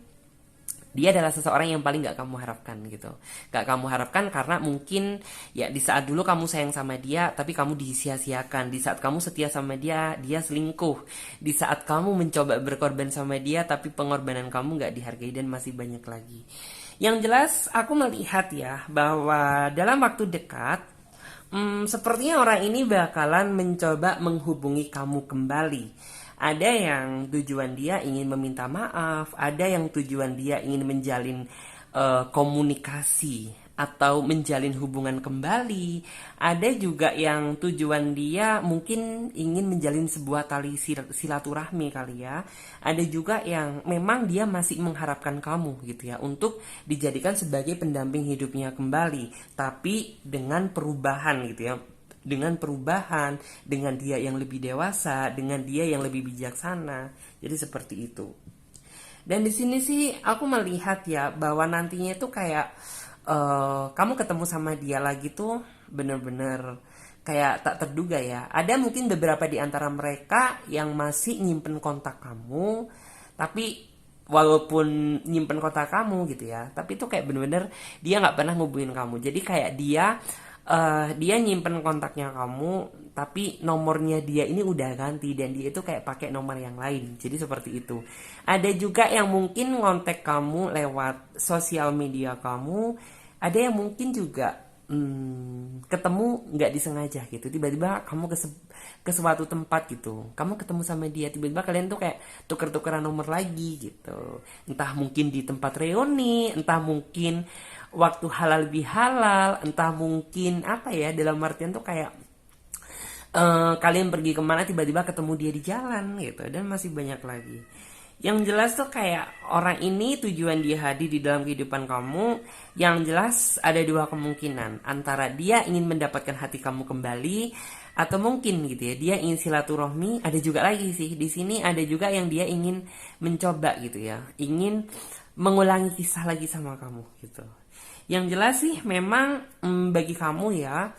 dia adalah seseorang yang paling gak kamu harapkan gitu. Gak kamu harapkan karena mungkin ya di saat dulu kamu sayang sama dia tapi kamu disia-siakan. Di saat kamu setia sama dia, dia selingkuh. Di saat kamu mencoba berkorban sama dia tapi pengorbanan kamu gak dihargai dan masih banyak lagi. Yang jelas aku melihat ya bahwa dalam waktu dekat sepertinya orang ini bakalan mencoba menghubungi kamu kembali. Ada yang tujuan dia ingin meminta maaf, ada yang tujuan dia ingin menjalin komunikasi atau menjalin hubungan kembali. Ada juga yang tujuan dia mungkin ingin menjalin sebuah tali silaturahmi kali ya. Ada juga yang memang dia masih mengharapkan kamu gitu ya untuk dijadikan sebagai pendamping hidupnya kembali, tapi dengan perubahan gitu ya. Dengan perubahan, dengan dia yang lebih dewasa, dengan dia yang lebih bijaksana. Jadi seperti itu. Dan di sini sih aku melihat ya bahwa nantinya itu kayak kamu ketemu sama dia lagi tuh bener-bener kayak tak terduga ya. Ada mungkin beberapa di antara mereka yang masih nyimpen kontak kamu, tapi walaupun nyimpen kontak kamu gitu ya, tapi itu kayak bener-bener dia nggak pernah ngubungin kamu. Jadi kayak dia nyimpen kontaknya kamu tapi nomornya dia ini udah ganti dan dia itu kayak pakai nomor yang lain. Jadi seperti itu. Ada juga yang mungkin ngontek kamu lewat sosial media kamu. Ada yang mungkin juga ketemu nggak disengaja gitu. Tiba-tiba kamu ke suatu tempat gitu. Kamu ketemu sama dia, tiba-tiba kalian tuh kayak tuker-tukeran nomor lagi gitu. Entah mungkin di tempat reuni, entah mungkin waktu halal bihalal, entah mungkin apa ya, dalam artian tuh kayak kalian pergi kemana tiba-tiba ketemu dia di jalan gitu, dan masih banyak lagi. Yang jelas tuh kayak orang ini tujuan dia hadir di dalam kehidupan kamu. Yang jelas ada dua kemungkinan, antara dia ingin mendapatkan hati kamu kembali atau mungkin gitu ya dia ingin silaturahmi. Ada juga lagi sih di sini ada juga yang dia ingin mencoba gitu ya, ingin mengulangi kisah lagi sama kamu gitu. Yang jelas sih memang bagi kamu ya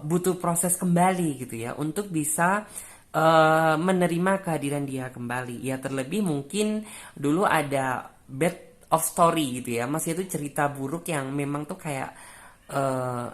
butuh proses kembali gitu ya untuk bisa menerima kehadiran dia kembali. Ya terlebih mungkin dulu ada bad of story gitu ya, masih itu cerita buruk yang memang tuh kayak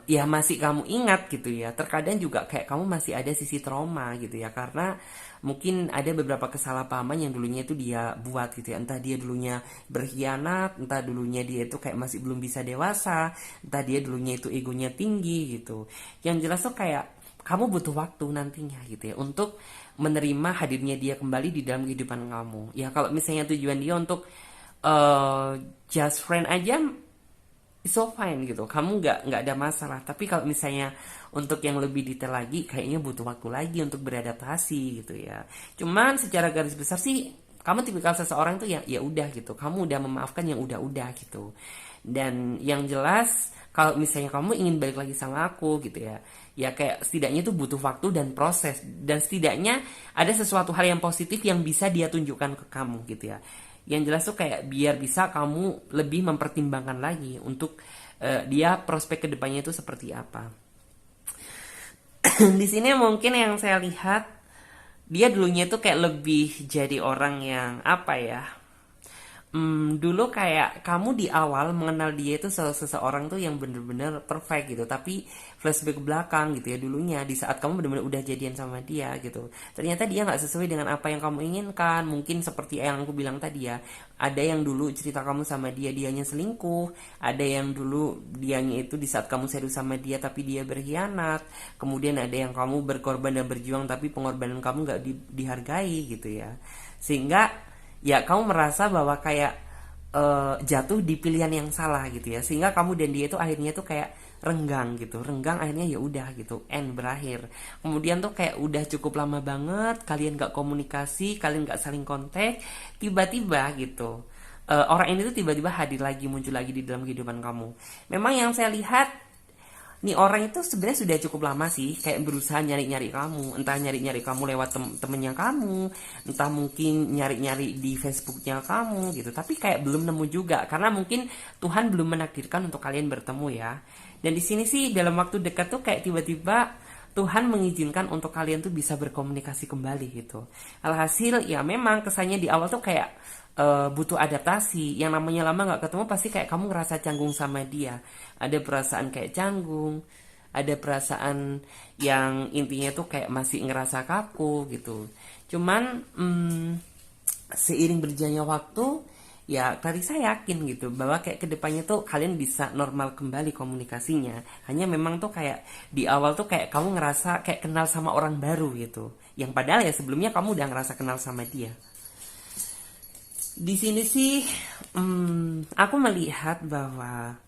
ya masih kamu ingat gitu ya. Terkadang juga kayak kamu masih ada sisi trauma gitu ya, karena mungkin ada beberapa kesalahpahaman yang dulunya itu dia buat gitu ya. Entah dia dulunya berkhianat, entah dulunya dia itu kayak masih belum bisa dewasa, entah dia dulunya itu egonya tinggi gitu. Yang jelas tuh kayak kamu butuh waktu nantinya gitu ya untuk menerima hadirnya dia kembali di dalam kehidupan kamu. Ya kalau misalnya tujuan dia untuk just friend aja, it's so fine gitu, kamu nggak ada masalah. Tapi kalau misalnya untuk yang lebih detail lagi, kayaknya butuh waktu lagi untuk beradaptasi gitu ya. Cuman secara garis besar sih kamu tipikal seseorang tuh ya udah gitu, kamu udah memaafkan yang udah gitu. Dan yang jelas kalau misalnya kamu ingin balik lagi sama aku gitu ya, ya kayak setidaknya itu butuh waktu dan proses, dan setidaknya ada sesuatu hal yang positif yang bisa dia tunjukkan ke kamu gitu ya. Yang jelas tuh kayak biar bisa kamu lebih mempertimbangkan lagi untuk dia prospek kedepannya itu seperti apa. Di sini mungkin yang saya lihat dia dulunya tuh kayak lebih jadi orang yang apa ya, dulu kayak kamu di awal mengenal dia itu seseorang tuh yang bener-bener perfect gitu, tapi flashback ke belakang gitu ya, dulunya di saat kamu bener-bener udah jadian sama dia gitu, ternyata dia nggak sesuai dengan apa yang kamu inginkan. Mungkin seperti yang aku bilang tadi ya, ada yang dulu cerita kamu sama dia dianya selingkuh, ada yang dulu dianya itu di saat kamu serius sama dia tapi dia berkhianat, kemudian ada yang kamu berkorban dan berjuang tapi pengorbanan kamu nggak dihargai gitu ya, sehingga ya kamu merasa bahwa kayak jatuh di pilihan yang salah gitu ya, sehingga kamu dan dia itu akhirnya tuh kayak renggang gitu, renggang, akhirnya ya udah gitu, end, berakhir. Kemudian tuh kayak udah cukup lama banget kalian gak komunikasi, kalian gak saling kontak, tiba-tiba gitu orang ini tuh tiba-tiba hadir lagi, muncul lagi di dalam kehidupan kamu. Memang yang saya lihat, nih orang itu sebenarnya sudah cukup lama sih kayak berusaha nyari-nyari kamu, entah nyari-nyari kamu lewat temennya kamu, entah mungkin nyari-nyari di Facebooknya kamu gitu, tapi kayak belum nemu juga karena mungkin Tuhan belum menakdirkan untuk kalian bertemu ya. Dan di sini sih dalam waktu dekat tuh kayak tiba-tiba Tuhan mengizinkan untuk kalian tuh bisa berkomunikasi kembali gitu. Alhasil ya memang kesannya di awal tuh kayak butuh adaptasi. Yang namanya lama nggak ketemu pasti kayak kamu ngerasa canggung sama dia. Ada perasaan kayak canggung, ada perasaan yang intinya tuh kayak masih ngerasa kaku gitu. Cuman seiring berjalannya waktu, ya Clarissa yakin gitu bahwa kayak kedepannya tuh kalian bisa normal kembali komunikasinya. Hanya memang tuh kayak di awal tuh kayak kamu ngerasa kayak kenal sama orang baru gitu, yang padahal ya sebelumnya kamu udah ngerasa kenal sama dia. Di sini sih aku melihat bahwa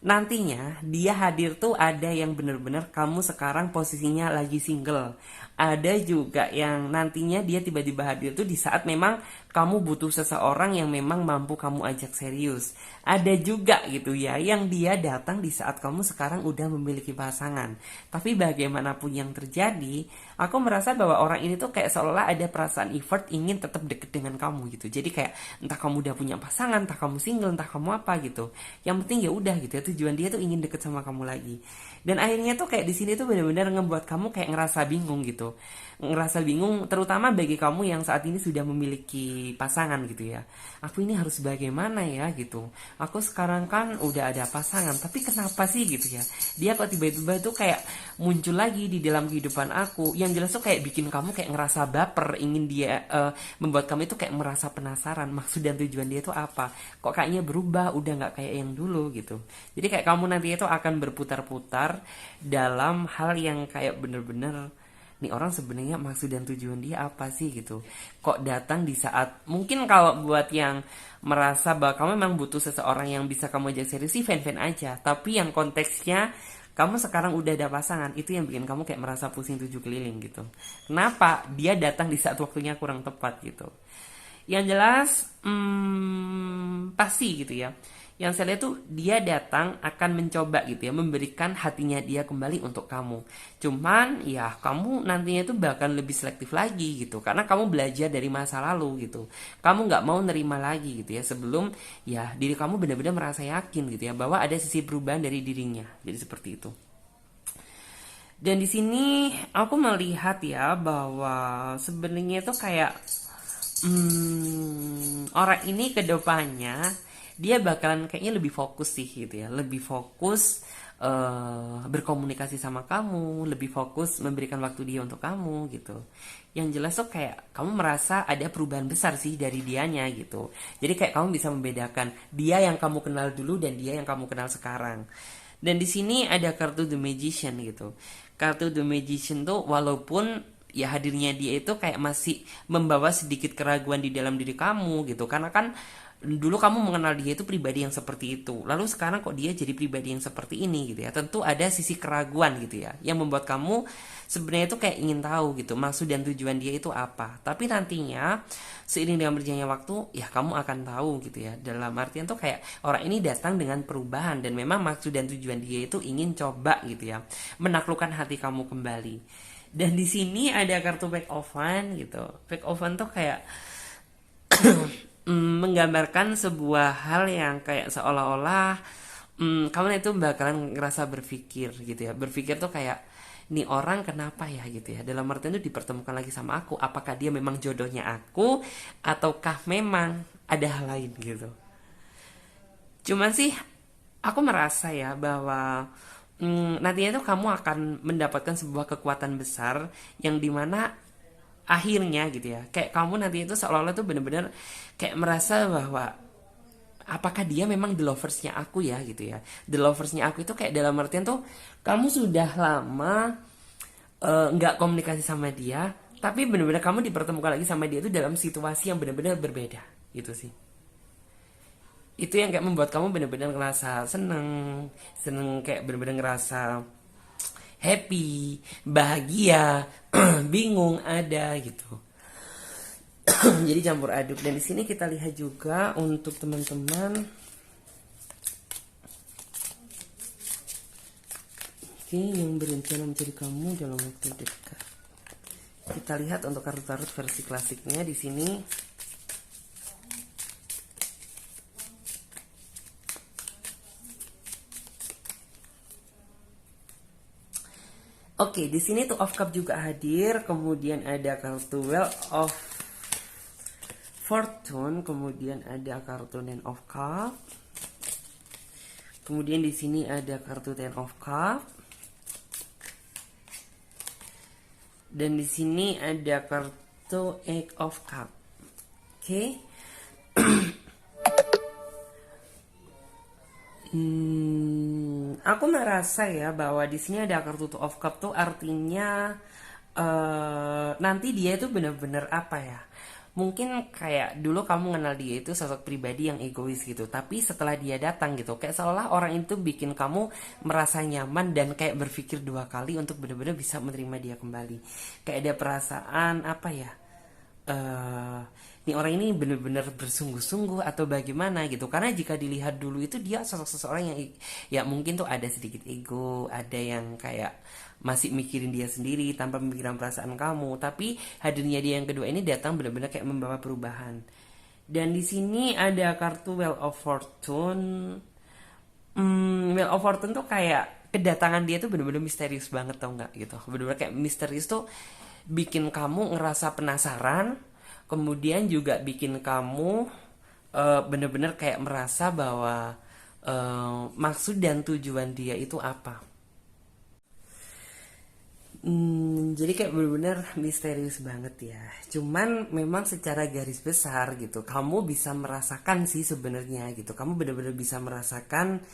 nantinya dia hadir tuh ada yang bener-bener kamu sekarang posisinya lagi single. Ada juga yang nantinya dia tiba-tiba hadir tuh di saat memang kamu butuh seseorang yang memang mampu kamu ajak serius. Ada juga gitu ya yang dia datang di saat kamu sekarang udah memiliki pasangan. Tapi bagaimanapun yang terjadi, aku merasa bahwa orang ini tuh kayak seolah ada perasaan effort ingin tetap deket dengan kamu gitu. Jadi kayak entah kamu udah punya pasangan, entah kamu single, entah kamu apa gitu. Yang penting ya udah gitu ya, tujuan dia tuh ingin deket sama kamu lagi. Dan akhirnya tuh kayak di sini tuh benar-benar ngebuat kamu kayak ngerasa bingung gitu. Ngerasa bingung terutama bagi kamu yang saat ini sudah memiliki pasangan gitu ya. Aku ini harus bagaimana ya gitu. Aku sekarang kan udah ada pasangan, tapi kenapa sih gitu ya? Dia kok tiba-tiba tuh kayak muncul lagi di dalam kehidupan aku. Yang jelas tuh kayak bikin kamu kayak ngerasa baper, ingin dia membuat kamu itu kayak merasa penasaran maksud dan tujuan dia itu apa. Kok kayaknya berubah, udah nggak kayak yang dulu gitu. Jadi kayak kamu nanti itu akan berputar-putar dalam hal yang kayak bener-bener nih orang sebenarnya maksud dan tujuan dia apa sih gitu. Kok datang di saat mungkin kalau buat yang merasa bahwa kamu memang butuh seseorang yang bisa kamu ajak serius sih fan-fan aja. Tapi yang konteksnya kamu sekarang udah ada pasangan, itu yang bikin kamu kayak merasa pusing tujuh keliling gitu. Kenapa? Dia datang di saat waktunya kurang tepat gitu. Yang jelas pasti gitu ya, yang saya lihat tuh dia datang akan mencoba gitu ya, memberikan hatinya dia kembali untuk kamu. Cuman ya kamu nantinya tuh bahkan lebih selektif lagi gitu, karena kamu belajar dari masa lalu gitu. Kamu nggak mau nerima lagi gitu ya, sebelum ya diri kamu benar-benar merasa yakin gitu ya bahwa ada sisi perubahan dari dirinya. Jadi seperti itu. Dan di sini aku melihat ya bahwa sebenarnya itu kayak orang ini ke depannya dia bakalan kayaknya lebih fokus sih gitu ya, lebih fokus berkomunikasi sama kamu, lebih fokus memberikan waktu dia untuk kamu gitu. Yang jelas tuh kayak kamu merasa ada perubahan besar sih dari dianya gitu. Jadi kayak kamu bisa membedakan dia yang kamu kenal dulu dan dia yang kamu kenal sekarang. Dan di sini ada kartu The Magician gitu. Kartu The Magician tuh walaupun ya hadirnya dia itu kayak masih membawa sedikit keraguan di dalam diri kamu gitu, karena kan dulu kamu mengenal dia itu pribadi yang seperti itu, lalu sekarang kok dia jadi pribadi yang seperti ini gitu ya. Tentu ada sisi keraguan gitu ya yang membuat kamu sebenarnya itu kayak ingin tahu gitu maksud dan tujuan dia itu apa. Tapi nantinya seiring dengan berjalannya waktu ya kamu akan tahu gitu ya, dalam artian tuh kayak orang ini datang dengan perubahan dan memang maksud dan tujuan dia itu ingin coba gitu ya menaklukkan hati kamu kembali. Dan di sini ada kartu back oven gitu. Back oven tuh kayak menggambarkan sebuah hal yang kayak seolah-olah kamu itu bakalan ngerasa berpikir gitu ya. Berpikir tuh kayak, nih orang kenapa ya gitu ya. Dalam artian itu dipertemukan lagi sama aku. Apakah dia memang jodohnya aku, ataukah memang ada hal lain gitu. Cuman sih aku merasa ya bahwa nantinya tuh kamu akan mendapatkan sebuah kekuatan besar yang dimana akhirnya gitu ya, kayak kamu nanti itu seolah-olah tuh bener-bener kayak merasa bahwa apakah dia memang the loversnya aku ya gitu ya. The loversnya aku itu kayak dalam artian tuh kamu sudah lama nggak komunikasi sama dia, tapi bener-bener kamu dipertemukan lagi sama dia itu dalam situasi yang bener-bener berbeda gitu sih. Itu yang kayak membuat kamu bener-bener ngerasa seneng, seneng kayak bener-bener ngerasa happy, bahagia, bingung ada gitu. Jadi campur aduk. Dan di sini kita lihat juga untuk teman-teman, oke, yang berencana mencari kamu dalam waktu dekat. Kita lihat untuk kartu tarot versi klasiknya di sini. Oke, di sini tuh of cup juga hadir, kemudian ada kartu Wheel of Fortune, kemudian ada kartu Nine of Cup. Kemudian di sini ada kartu Ten of Cup. Dan di sini ada kartu Eight of Cup. Oke. Aku merasa ya bahwa di sini ada kartu Two of Cup tuh artinya nanti dia itu benar-benar apa ya? Mungkin kayak dulu kamu kenal dia itu sosok pribadi yang egois gitu, tapi setelah dia datang gitu, kayak seolah orang itu bikin kamu merasa nyaman dan kayak berpikir dua kali untuk benar-benar bisa menerima dia kembali. Kayak ada perasaan apa ya? eh Nih orang ini benar-benar bersungguh-sungguh atau bagaimana gitu, karena jika dilihat dulu itu dia sosok seseorang yang ya mungkin tuh ada sedikit ego, ada yang kayak masih mikirin dia sendiri tanpa memikirkan perasaan kamu, tapi hadirnya dia yang kedua ini datang benar-benar kayak membawa perubahan. Dan di sini ada kartu Wheel of Fortune. Wheel of Fortune tuh kayak kedatangan dia tuh bener-bener misterius banget, tau nggak gitu. Bener-bener kayak misterius tuh bikin kamu ngerasa penasaran, kemudian juga bikin kamu bener-bener kayak merasa bahwa maksud dan tujuan dia itu apa. Jadi kayak bener-bener misterius banget ya. Cuman memang secara garis besar gitu, kamu bisa merasakan sih sebenarnya gitu. Kamu bener-bener bisa merasakan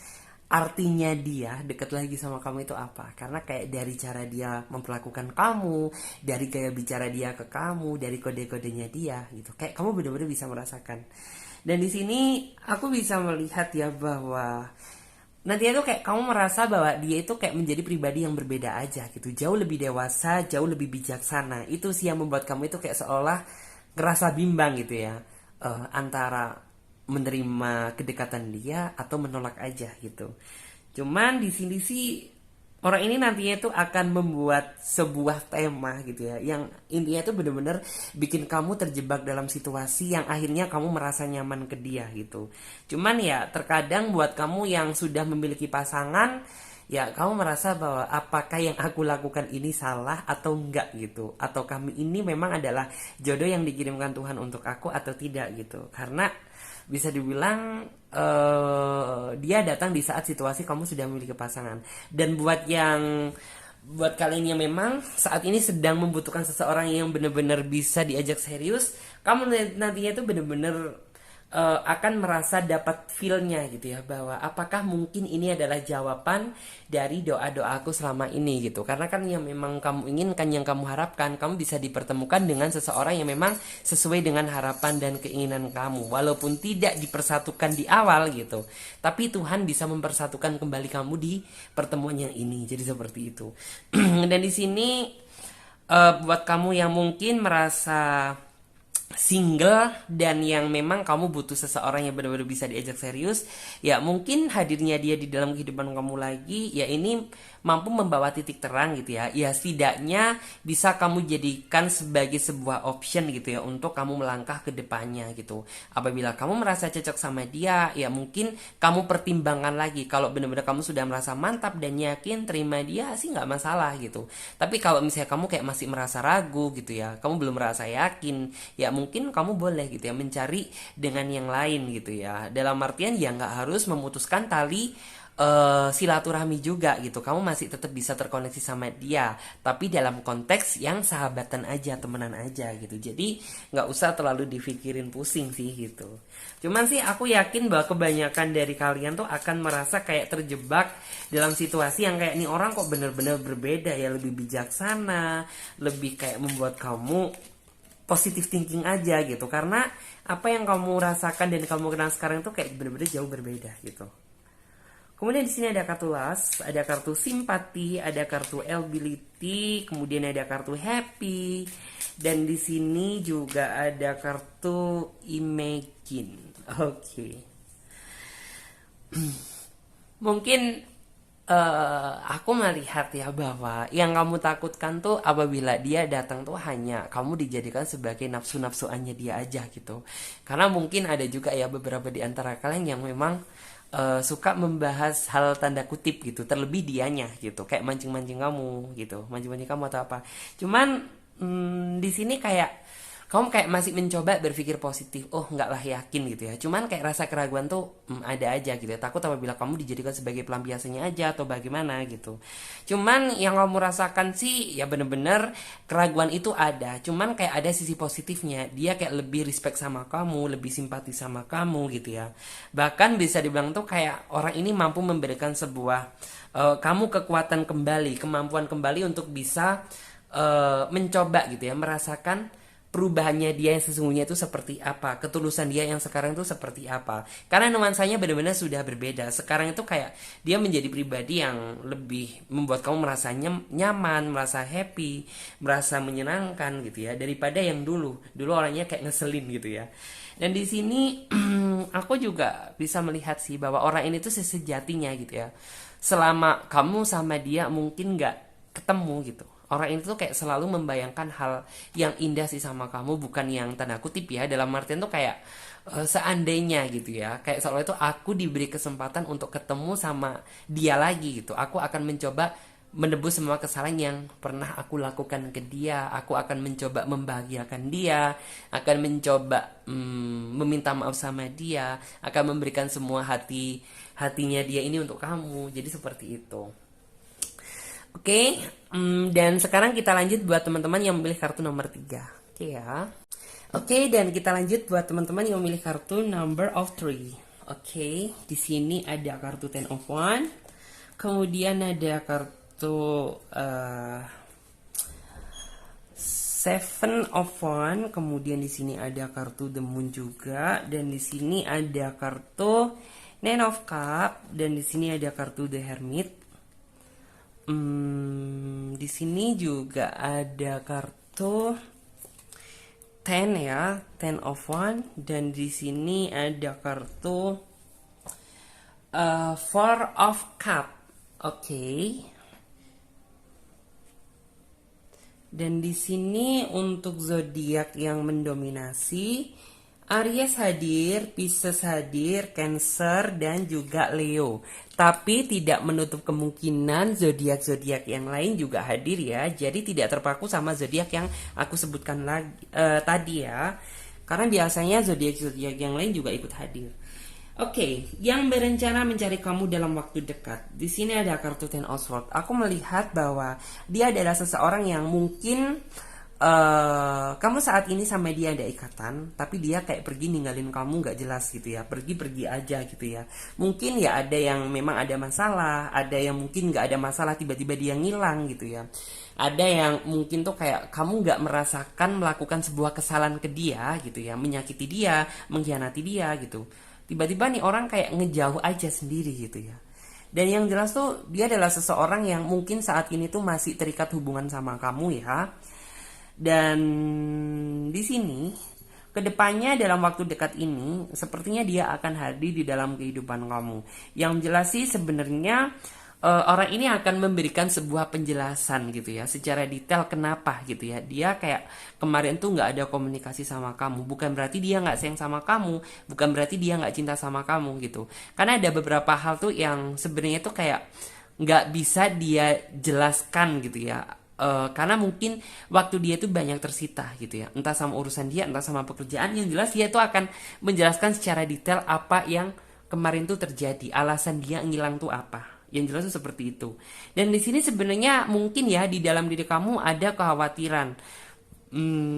artinya dia deket lagi sama kamu itu apa. Karena kayak dari cara dia memperlakukan kamu, dari gaya bicara dia ke kamu, dari kode-kodenya dia gitu. Kayak kamu bener-bener bisa merasakan. Dan di sini aku bisa melihat ya bahwa nanti itu kayak kamu merasa bahwa dia itu kayak menjadi pribadi yang berbeda aja gitu, jauh lebih dewasa, jauh lebih bijaksana. Itu sih yang membuat kamu itu kayak seolah ngerasa bimbang gitu ya, antara menerima kedekatan dia atau menolak aja gitu. Cuman di sini sih orang ini nantinya itu akan membuat sebuah tema gitu ya, yang intinya itu bener-bener bikin kamu terjebak dalam situasi yang akhirnya kamu merasa nyaman ke dia gitu. Cuman ya terkadang buat kamu yang sudah memiliki pasangan, ya kamu merasa bahwa apakah yang aku lakukan ini salah atau enggak gitu, atau kami ini memang adalah jodoh yang dikirimkan Tuhan untuk aku atau tidak gitu. Karena bisa dibilang dia datang di saat situasi kamu sudah memiliki pasangan. Dan buat kalian yang memang saat ini sedang membutuhkan seseorang yang benar-benar bisa diajak serius, kamu nantinya itu benar-benar akan merasa dapat feel-nya gitu ya, bahwa apakah mungkin ini adalah jawaban dari doa-doaku selama ini gitu. Karena kan yang memang kamu inginkan, yang kamu harapkan, kamu bisa dipertemukan dengan seseorang yang memang sesuai dengan harapan dan keinginan kamu, walaupun tidak dipersatukan di awal gitu, tapi Tuhan bisa mempersatukan kembali kamu di pertemuan yang ini. Jadi seperti itu. Dan di sini buat kamu yang mungkin merasa single dan yang memang kamu butuh seseorang yang benar-benar bisa diajak serius, ya mungkin hadirnya dia di dalam kehidupan kamu lagi, ya ini mampu membawa titik terang gitu ya. Ya setidaknya bisa kamu jadikan sebagai sebuah option gitu ya untuk kamu melangkah ke depannya gitu. Apabila kamu merasa cocok sama dia, ya mungkin kamu pertimbangkan lagi. Kalau benar-benar kamu sudah merasa mantap dan yakin terima dia sih nggak masalah gitu. Tapi kalau misalnya kamu kayak masih merasa ragu gitu ya, kamu belum merasa yakin, ya mungkin kamu boleh gitu ya mencari dengan yang lain gitu ya. Dalam artian ya nggak harus memutuskan tali silaturahmi juga gitu. Kamu masih tetap bisa terkoneksi sama dia, tapi dalam konteks yang sahabatan aja, temenan aja gitu. Jadi nggak usah terlalu dipikirin pusing sih gitu. Cuman sih aku yakin bahwa kebanyakan dari kalian tuh akan merasa kayak terjebak dalam situasi yang kayak nih orang kok bener-bener berbeda ya, lebih bijaksana, lebih kayak membuat kamu positive thinking aja gitu. Karena apa yang kamu rasakan dan kamu kenal sekarang tuh kayak bener-bener jauh berbeda gitu. Kemudian di sini ada kartu last, ada kartu simpati, ada kartu ability, kemudian ada kartu happy, dan di sini juga ada kartu imagine. Oke. Mungkin aku melihat ya bahwa yang kamu takutkan tuh apabila dia datang tuh hanya kamu dijadikan sebagai nafsu-nafsuannya dia aja gitu. Karena mungkin ada juga ya beberapa di antara kalian yang memang suka membahas hal tanda kutip gitu, terlebih dianya gitu, kayak mancing-mancing kamu gitu, mancing-mancing kamu atau apa. Cuman di sini kayak kamu kayak masih mencoba berpikir positif. Oh nggak lah, yakin gitu ya. Cuman kayak rasa keraguan tuh ada aja gitu ya. Takut apabila kamu dijadikan sebagai pelampiasannya aja atau bagaimana gitu. Cuman yang kamu rasakan sih ya bener-bener keraguan itu ada. Cuman kayak ada sisi positifnya. Dia kayak lebih respect sama kamu, lebih simpati sama kamu gitu ya. Bahkan bisa dibilang tuh kayak orang ini mampu memberikan sebuah kamu kekuatan kembali, kemampuan kembali untuk bisa mencoba gitu ya, merasakan perubahannya dia yang sesungguhnya itu seperti apa, ketulusan dia yang sekarang itu seperti apa. Karena nuansanya benar-benar sudah berbeda. Sekarang itu kayak dia menjadi pribadi yang lebih membuat kamu merasa nyaman, merasa happy, merasa menyenangkan gitu ya, daripada yang dulu. Dulu orangnya kayak ngeselin gitu ya. Dan di sini aku juga bisa melihat sih bahwa orang ini tuh sesejatinya gitu ya. Selama kamu sama dia mungkin nggak ketemu gitu, orang ini tuh kayak selalu membayangkan hal yang indah sih sama kamu, bukan yang tanda kutip ya, dalam artian tuh kayak seandainya gitu ya, kayak seolah itu aku diberi kesempatan untuk ketemu sama dia lagi gitu, aku akan mencoba menebus semua kesalahan yang pernah aku lakukan ke dia. Aku akan mencoba membahagiakan dia, akan mencoba meminta maaf sama dia, akan memberikan semua hatinya dia ini untuk kamu. Jadi seperti itu. Oke, dan sekarang kita lanjut buat teman-teman yang memilih kartu nomor 3. Oke ya. Oke, dan kita lanjut buat teman-teman yang memilih kartu number of 3. Oke, di sini ada kartu Ten of One. Kemudian ada kartu Seven of One. Kemudian di sini ada kartu The Moon juga, dan di sini ada kartu Nine of Cup, dan di sini ada kartu The Hermit. Di sini juga ada kartu Ten ya, Ten of One, dan di sini ada kartu Four of Cup. Oke. Dan di sini untuk zodiak yang mendominasi, Aries hadir, Pisces hadir, Cancer, dan juga Leo. Tapi tidak menutup kemungkinan zodiak-zodiak yang lain juga hadir ya. Jadi tidak terpaku sama zodiak yang aku sebutkan tadi ya. Karena biasanya zodiak-zodiak yang lain juga ikut hadir. Oke, yang berencana mencari kamu dalam waktu dekat. Di sini ada kartu Ten of Swords. Aku melihat bahwa dia adalah seseorang yang mungkin kamu saat ini sama dia ada ikatan, tapi dia kayak pergi ninggalin kamu nggak jelas gitu ya, pergi-pergi aja gitu ya. Mungkin ya ada yang memang ada masalah, ada yang mungkin nggak ada masalah tiba-tiba dia ngilang gitu ya. Ada yang mungkin tuh kayak kamu nggak merasakan melakukan sebuah kesalahan ke dia gitu ya, menyakiti dia, mengkhianati dia gitu. Tiba-tiba nih orang kayak ngejauh aja sendiri gitu ya. Dan yang jelas tuh dia adalah seseorang yang mungkin saat ini tuh masih terikat hubungan sama kamu ya. Dan di sini Kedepannya dalam waktu dekat ini, sepertinya dia akan hadir di dalam kehidupan kamu. Yang jelas sih sebenarnya orang ini akan memberikan sebuah penjelasan gitu ya, secara detail kenapa gitu ya. Dia kayak kemarin tuh nggak ada komunikasi sama kamu. Bukan berarti dia nggak sayang sama kamu, bukan berarti dia nggak cinta sama kamu gitu. Karena ada beberapa hal tuh yang sebenarnya tuh kayak nggak bisa dia jelaskan gitu ya. Karena mungkin waktu dia tuh banyak tersita gitu ya, entah sama urusan dia, entah sama pekerjaan. Yang jelas dia tuh akan menjelaskan secara detail apa yang kemarin tuh terjadi, alasan dia ngilang tuh apa. Yang jelas tuh seperti itu. Dan di sini sebenarnya mungkin ya di dalam diri kamu ada kekhawatiran.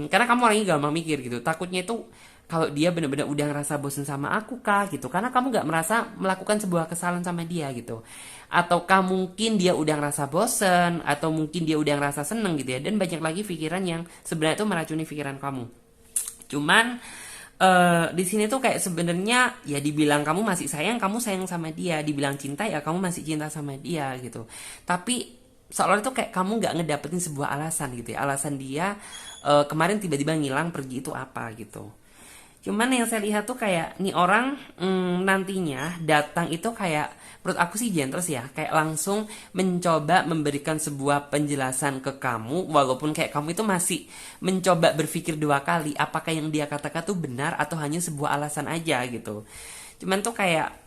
Karena kamu orangnya gampang mikir gitu. Takutnya itu kalau dia benar-benar udah ngerasa bosen sama aku kah gitu. Karena kamu nggak merasa melakukan sebuah kesalahan sama dia gitu. Ataukah mungkin dia udah ngerasa bosen, atau mungkin dia udah ngerasa seneng gitu ya. Dan banyak lagi pikiran yang sebenarnya itu meracuni pikiran kamu. Cuman di sini tuh kayak sebenarnya ya dibilang kamu masih sayang, kamu sayang sama dia. Dibilang cinta ya kamu masih cinta sama dia gitu. Tapi seolah itu kayak kamu nggak ngedapetin sebuah alasan gitu ya. Alasan dia kemarin tiba-tiba ngilang pergi itu apa gitu. Cuman yang saya lihat tuh kayak nih orang nantinya datang itu kayak menurut aku sih gentle ya, kayak langsung mencoba memberikan sebuah penjelasan ke kamu, walaupun kayak kamu itu masih mencoba berpikir dua kali apakah yang dia katakan tuh benar atau hanya sebuah alasan aja gitu. Cuman tuh kayak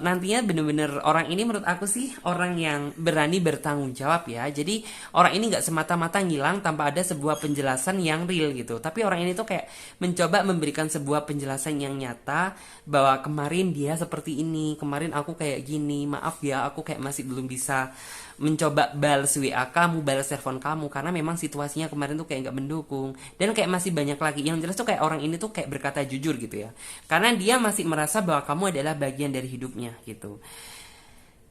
nantinya bener-bener orang ini menurut aku sih orang yang berani bertanggung jawab ya. Jadi orang ini nggak semata-mata ngilang tanpa ada sebuah penjelasan yang real gitu. Tapi orang ini tuh kayak mencoba memberikan sebuah penjelasan yang nyata bahwa kemarin dia seperti ini, kemarin aku kayak gini, maaf ya aku kayak masih belum bisa mencoba balas WA kamu, balas telepon kamu karena memang situasinya kemarin tuh kayak nggak mendukung, dan kayak masih banyak lagi. Yang jelas tuh kayak orang ini tuh kayak berkata jujur gitu ya, karena dia masih merasa bahwa kamu adalah bagian dari hidupnya gitu.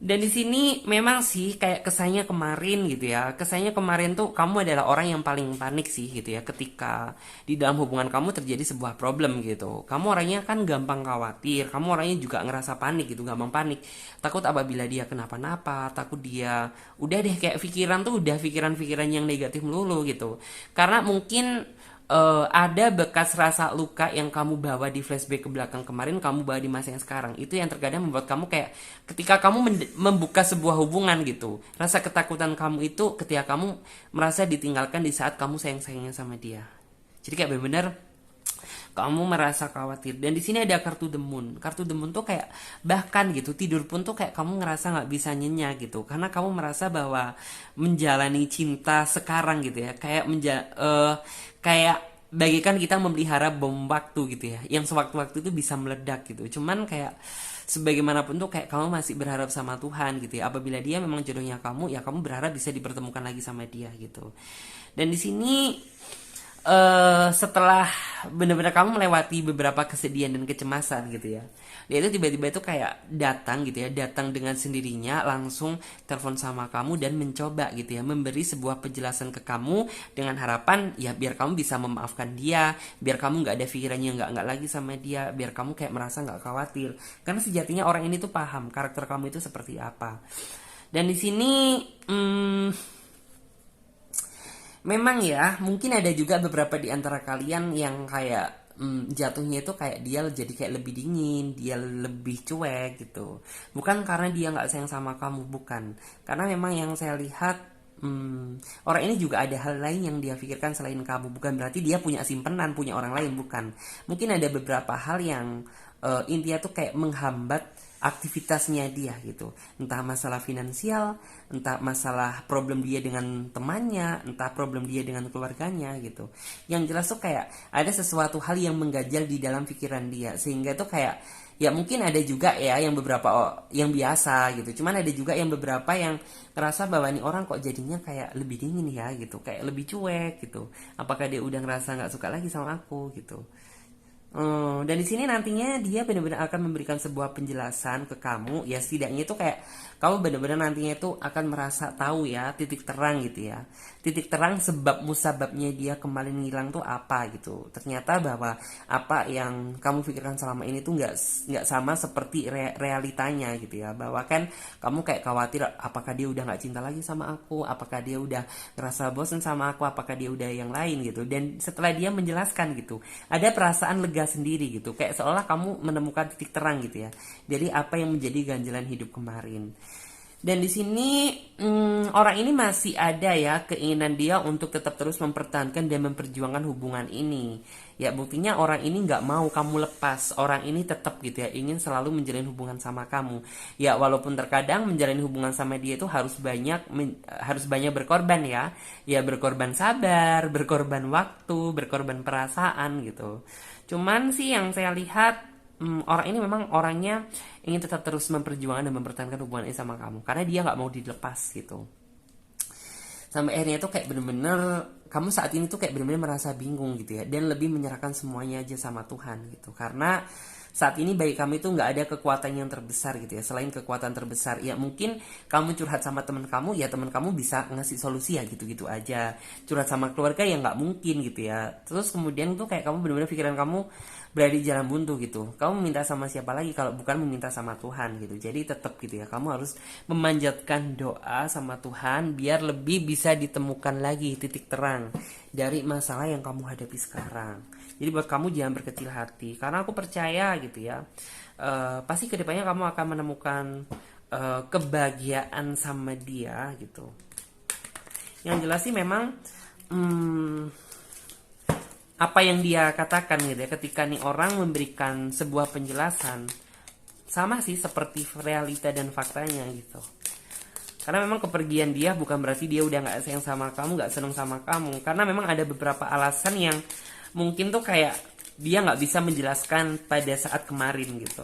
Dan di sini memang sih kayak kesannya kemarin gitu ya. Kesannya kemarin tuh kamu adalah orang yang paling panik sih gitu ya ketika di dalam hubungan kamu terjadi sebuah problem gitu. Kamu orangnya kan gampang khawatir, kamu orangnya juga ngerasa panik gitu, gampang panik. Takut apabila dia kenapa-napa, takut dia udah deh kayak pikiran tuh udah pikiran-pikiran yang negatif melulu gitu. Karena mungkin ada bekas rasa luka yang kamu bawa di flashback ke belakang kemarin, kamu bawa di masa yang sekarang. Itu yang terkadang membuat kamu kayak ketika kamu membuka sebuah hubungan gitu, rasa ketakutan kamu itu ketika kamu merasa ditinggalkan di saat kamu sayang-sayangnya sama dia. Jadi kayak benar-benar kamu merasa khawatir. Dan di sini ada kartu The Moon. Kartu The Moon tuh kayak bahkan gitu tidur pun tuh kayak kamu ngerasa nggak bisa nyenyak gitu, karena kamu merasa bahwa menjalani cinta sekarang gitu ya kayak kayak bagikan kita memelihara bom waktu gitu ya, yang sewaktu-waktu itu bisa meledak gitu. Cuman kayak sebagaimanapun tuh kayak kamu masih berharap sama Tuhan gitu ya. Apabila dia memang jodohnya kamu, ya kamu berharap bisa dipertemukan lagi sama dia gitu. Dan di sini setelah benar-benar kamu melewati beberapa kesedihan dan kecemasan gitu ya, dia itu tiba-tiba itu kayak datang gitu ya, datang dengan sendirinya langsung telepon sama kamu dan mencoba gitu ya memberi sebuah penjelasan ke kamu dengan harapan ya biar kamu bisa memaafkan dia, biar kamu nggak ada pikirannya nggak lagi sama dia, biar kamu kayak merasa nggak khawatir, karena sejatinya orang ini tuh paham karakter kamu itu seperti apa. Dan di sini memang ya, mungkin ada juga beberapa di antara kalian yang kayak jatuhnya itu kayak dia jadi kayak lebih dingin, dia lebih cuek gitu. Bukan karena dia nggak sayang sama kamu, bukan. Karena memang yang saya lihat orang ini juga ada hal lain yang dia pikirkan selain kamu. Bukan berarti dia punya simpenan, punya orang lain, bukan. Mungkin ada beberapa hal yang intinya tuh kayak menghambat aktivitasnya dia gitu, entah masalah finansial, entah masalah problem dia dengan temannya, entah problem dia dengan keluarganya gitu. Yang jelas tuh kayak ada sesuatu hal yang mengganjal di dalam pikiran dia, sehingga tuh kayak ya mungkin ada juga ya yang beberapa yang biasa gitu, cuman ada juga yang beberapa yang ngerasa bahwa nih orang kok jadinya kayak lebih dingin ya gitu, kayak lebih cuek gitu. Apakah dia udah ngerasa nggak suka lagi sama aku gitu. Dan di sini nantinya dia benar-benar akan memberikan sebuah penjelasan ke kamu, ya setidaknya itu kayak kamu benar-benar nantinya itu akan merasa tahu ya, titik terang gitu ya, titik terang sebab musababnya dia kemarin ngilang tuh apa gitu. Ternyata bahwa apa yang kamu pikirkan selama ini tuh nggak sama seperti realitanya gitu ya, bahwa kan kamu kayak khawatir apakah dia udah nggak cinta lagi sama aku, apakah dia udah ngerasa bosan sama aku, apakah dia udah yang lain gitu. Dan setelah dia menjelaskan gitu, ada perasaan lega sendiri gitu, kayak seolah kamu menemukan titik terang gitu ya, jadi apa yang menjadi ganjalan hidup kemarin. Dan di sini orang ini masih ada ya keinginan dia untuk tetap terus mempertahankan dan memperjuangkan hubungan ini. Ya buktinya orang ini nggak mau kamu lepas. Orang ini tetap gitu ya ingin selalu menjalin hubungan sama kamu. Ya walaupun terkadang menjalin hubungan sama dia itu harus banyak berkorban ya. Ya berkorban sabar, berkorban waktu, berkorban perasaan gitu. Cuman sih yang saya lihat orang ini memang orangnya ingin tetap terus memperjuangkan dan mempertahankan hubungan ini sama kamu karena dia nggak mau dilepas gitu. Sampai akhirnya tuh kayak bener-bener kamu saat ini tuh kayak bener-bener merasa bingung gitu ya, dan lebih menyerahkan semuanya aja sama Tuhan gitu. Karena saat ini bagi kamu itu nggak ada kekuatan yang terbesar gitu ya, selain kekuatan terbesar. Ya mungkin kamu curhat sama teman kamu, ya teman kamu bisa ngasih solusi ya gitu-gitu aja. Curhat sama keluarga ya nggak mungkin gitu ya. Terus kemudian tuh kayak kamu bener-bener pikiran kamu berada di jalan buntu gitu. Kamu minta sama siapa lagi kalau bukan meminta sama Tuhan gitu. Jadi tetap gitu ya, kamu harus memanjatkan doa sama Tuhan biar lebih bisa ditemukan lagi titik terang dari masalah yang kamu hadapi sekarang. Jadi buat kamu jangan berkecil hati, karena aku percaya gitu ya, pasti kedepannya kamu akan menemukan kebahagiaan sama dia gitu. Yang jelas sih memang apa yang dia katakan gitu ya, ketika nih orang memberikan sebuah penjelasan sama sih seperti realita dan faktanya gitu. Karena memang kepergian dia bukan berarti dia udah nggak sayang sama kamu, nggak seneng sama kamu. Karena memang ada beberapa alasan yang mungkin tuh kayak dia nggak bisa menjelaskan pada saat kemarin gitu.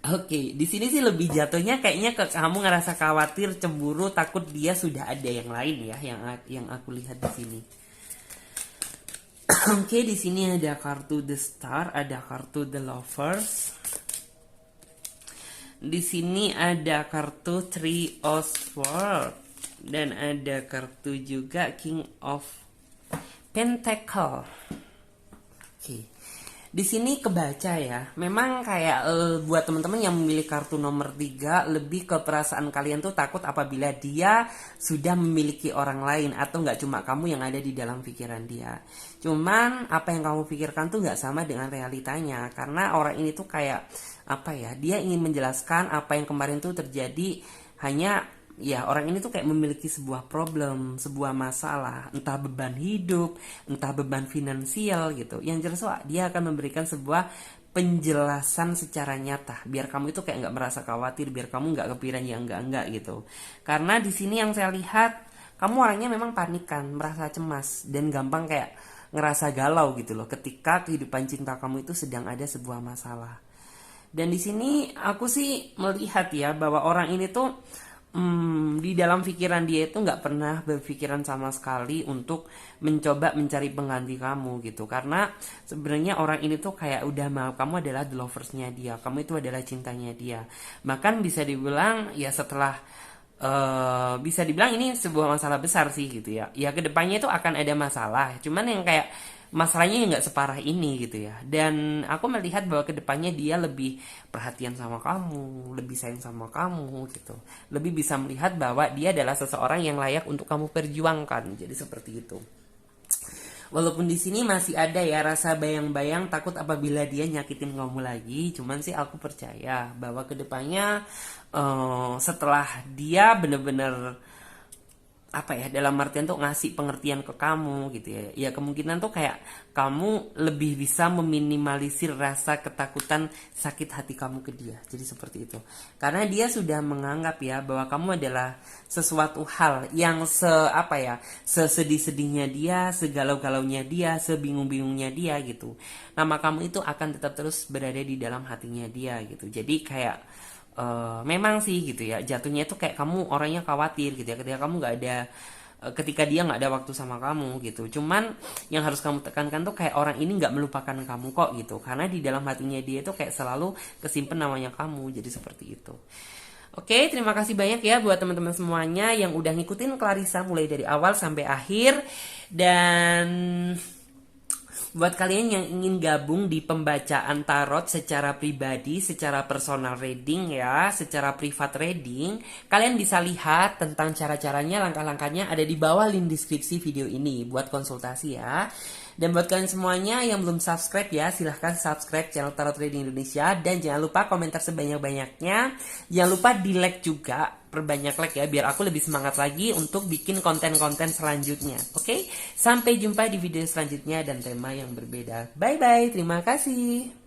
Oke, di sini sih lebih jatuhnya kayaknya ke kamu ngerasa khawatir, cemburu, takut dia sudah ada yang lain ya, yang aku lihat di sini. Oke, di sini ada kartu The Star, ada kartu The Lovers. Di sini ada kartu Three of Swords dan ada kartu juga King of Pentacle. Oke. Di sini kebaca ya. Memang kayak buat teman-teman yang memilih kartu nomor 3, lebih ke perasaan kalian tuh takut apabila dia sudah memiliki orang lain atau nggak cuma kamu yang ada di dalam pikiran dia. Cuman apa yang kamu pikirkan tuh nggak sama dengan realitanya, karena orang ini tuh kayak apa ya? Dia ingin menjelaskan apa yang kemarin tuh terjadi, hanya ya orang ini tuh kayak memiliki sebuah problem, sebuah masalah, entah beban hidup, entah beban finansial gitu. Yang jelas wah, dia akan memberikan sebuah penjelasan secara nyata biar kamu itu kayak nggak merasa khawatir, biar kamu nggak kepikiran yang enggak gitu. Karena di sini yang saya lihat kamu orangnya memang panikan, merasa cemas dan gampang kayak ngerasa galau gitu loh ketika kehidupan cinta kamu itu sedang ada sebuah masalah. Dan di sini aku sih melihat ya bahwa orang ini tuh di dalam pikiran dia itu nggak pernah berpikiran sama sekali untuk mencoba mencari pengganti kamu gitu. Karena sebenarnya orang ini tuh kayak udah mau kamu adalah the loversnya dia, kamu itu adalah cintanya dia. Bahkan bisa dibilang ya setelah bisa dibilang ini sebuah masalah besar sih gitu ya. Ya kedepannya itu akan ada masalah, cuman yang kayak masalahnya nggak separah ini gitu ya. Dan aku melihat bahwa kedepannya dia lebih perhatian sama kamu, lebih sayang sama kamu gitu, lebih bisa melihat bahwa dia adalah seseorang yang layak untuk kamu perjuangkan. Jadi seperti itu. Walaupun di sini masih ada ya rasa bayang-bayang takut apabila dia nyakitin kamu lagi, cuman sih aku percaya bahwa kedepannya setelah dia bener-bener apa ya, dalam artian tuh ngasih pengertian ke kamu gitu ya, ya kemungkinan tuh kayak kamu lebih bisa meminimalisir rasa ketakutan sakit hati kamu ke dia. Jadi seperti itu, karena dia sudah menganggap ya bahwa kamu adalah sesuatu hal yang sesedih-sedihnya dia, segalau-galaunya dia, sebingung-bingungnya dia gitu. Nama kamu itu akan tetap terus berada di dalam hatinya dia gitu. Jadi kayak memang sih gitu ya, jatuhnya itu kayak kamu orangnya khawatir gitu ya ketika kamu nggak ada ketika dia nggak ada waktu sama kamu gitu. Cuman yang harus kamu tekankan tuh kayak orang ini nggak melupakan kamu kok gitu, karena di dalam hatinya dia tuh kayak selalu kesimpan namanya kamu, jadi seperti itu. Oke, terima kasih banyak ya buat teman-teman semuanya yang udah ngikutin Clarissa mulai dari awal sampai akhir. Dan buat kalian yang ingin gabung di pembacaan tarot secara pribadi, secara personal reading ya, secara privat reading, kalian bisa lihat tentang cara-caranya, langkah-langkahnya ada di bawah link deskripsi video ini buat konsultasi ya. Dan buat kalian semuanya yang belum subscribe ya, silahkan subscribe channel Tarot Reading Indonesia. Dan jangan lupa komentar sebanyak-banyaknya. Jangan lupa di like juga, perbanyak like ya, biar aku lebih semangat lagi untuk bikin konten-konten selanjutnya. Oke, sampai jumpa di video selanjutnya dan tema yang berbeda. Bye-bye, terima kasih.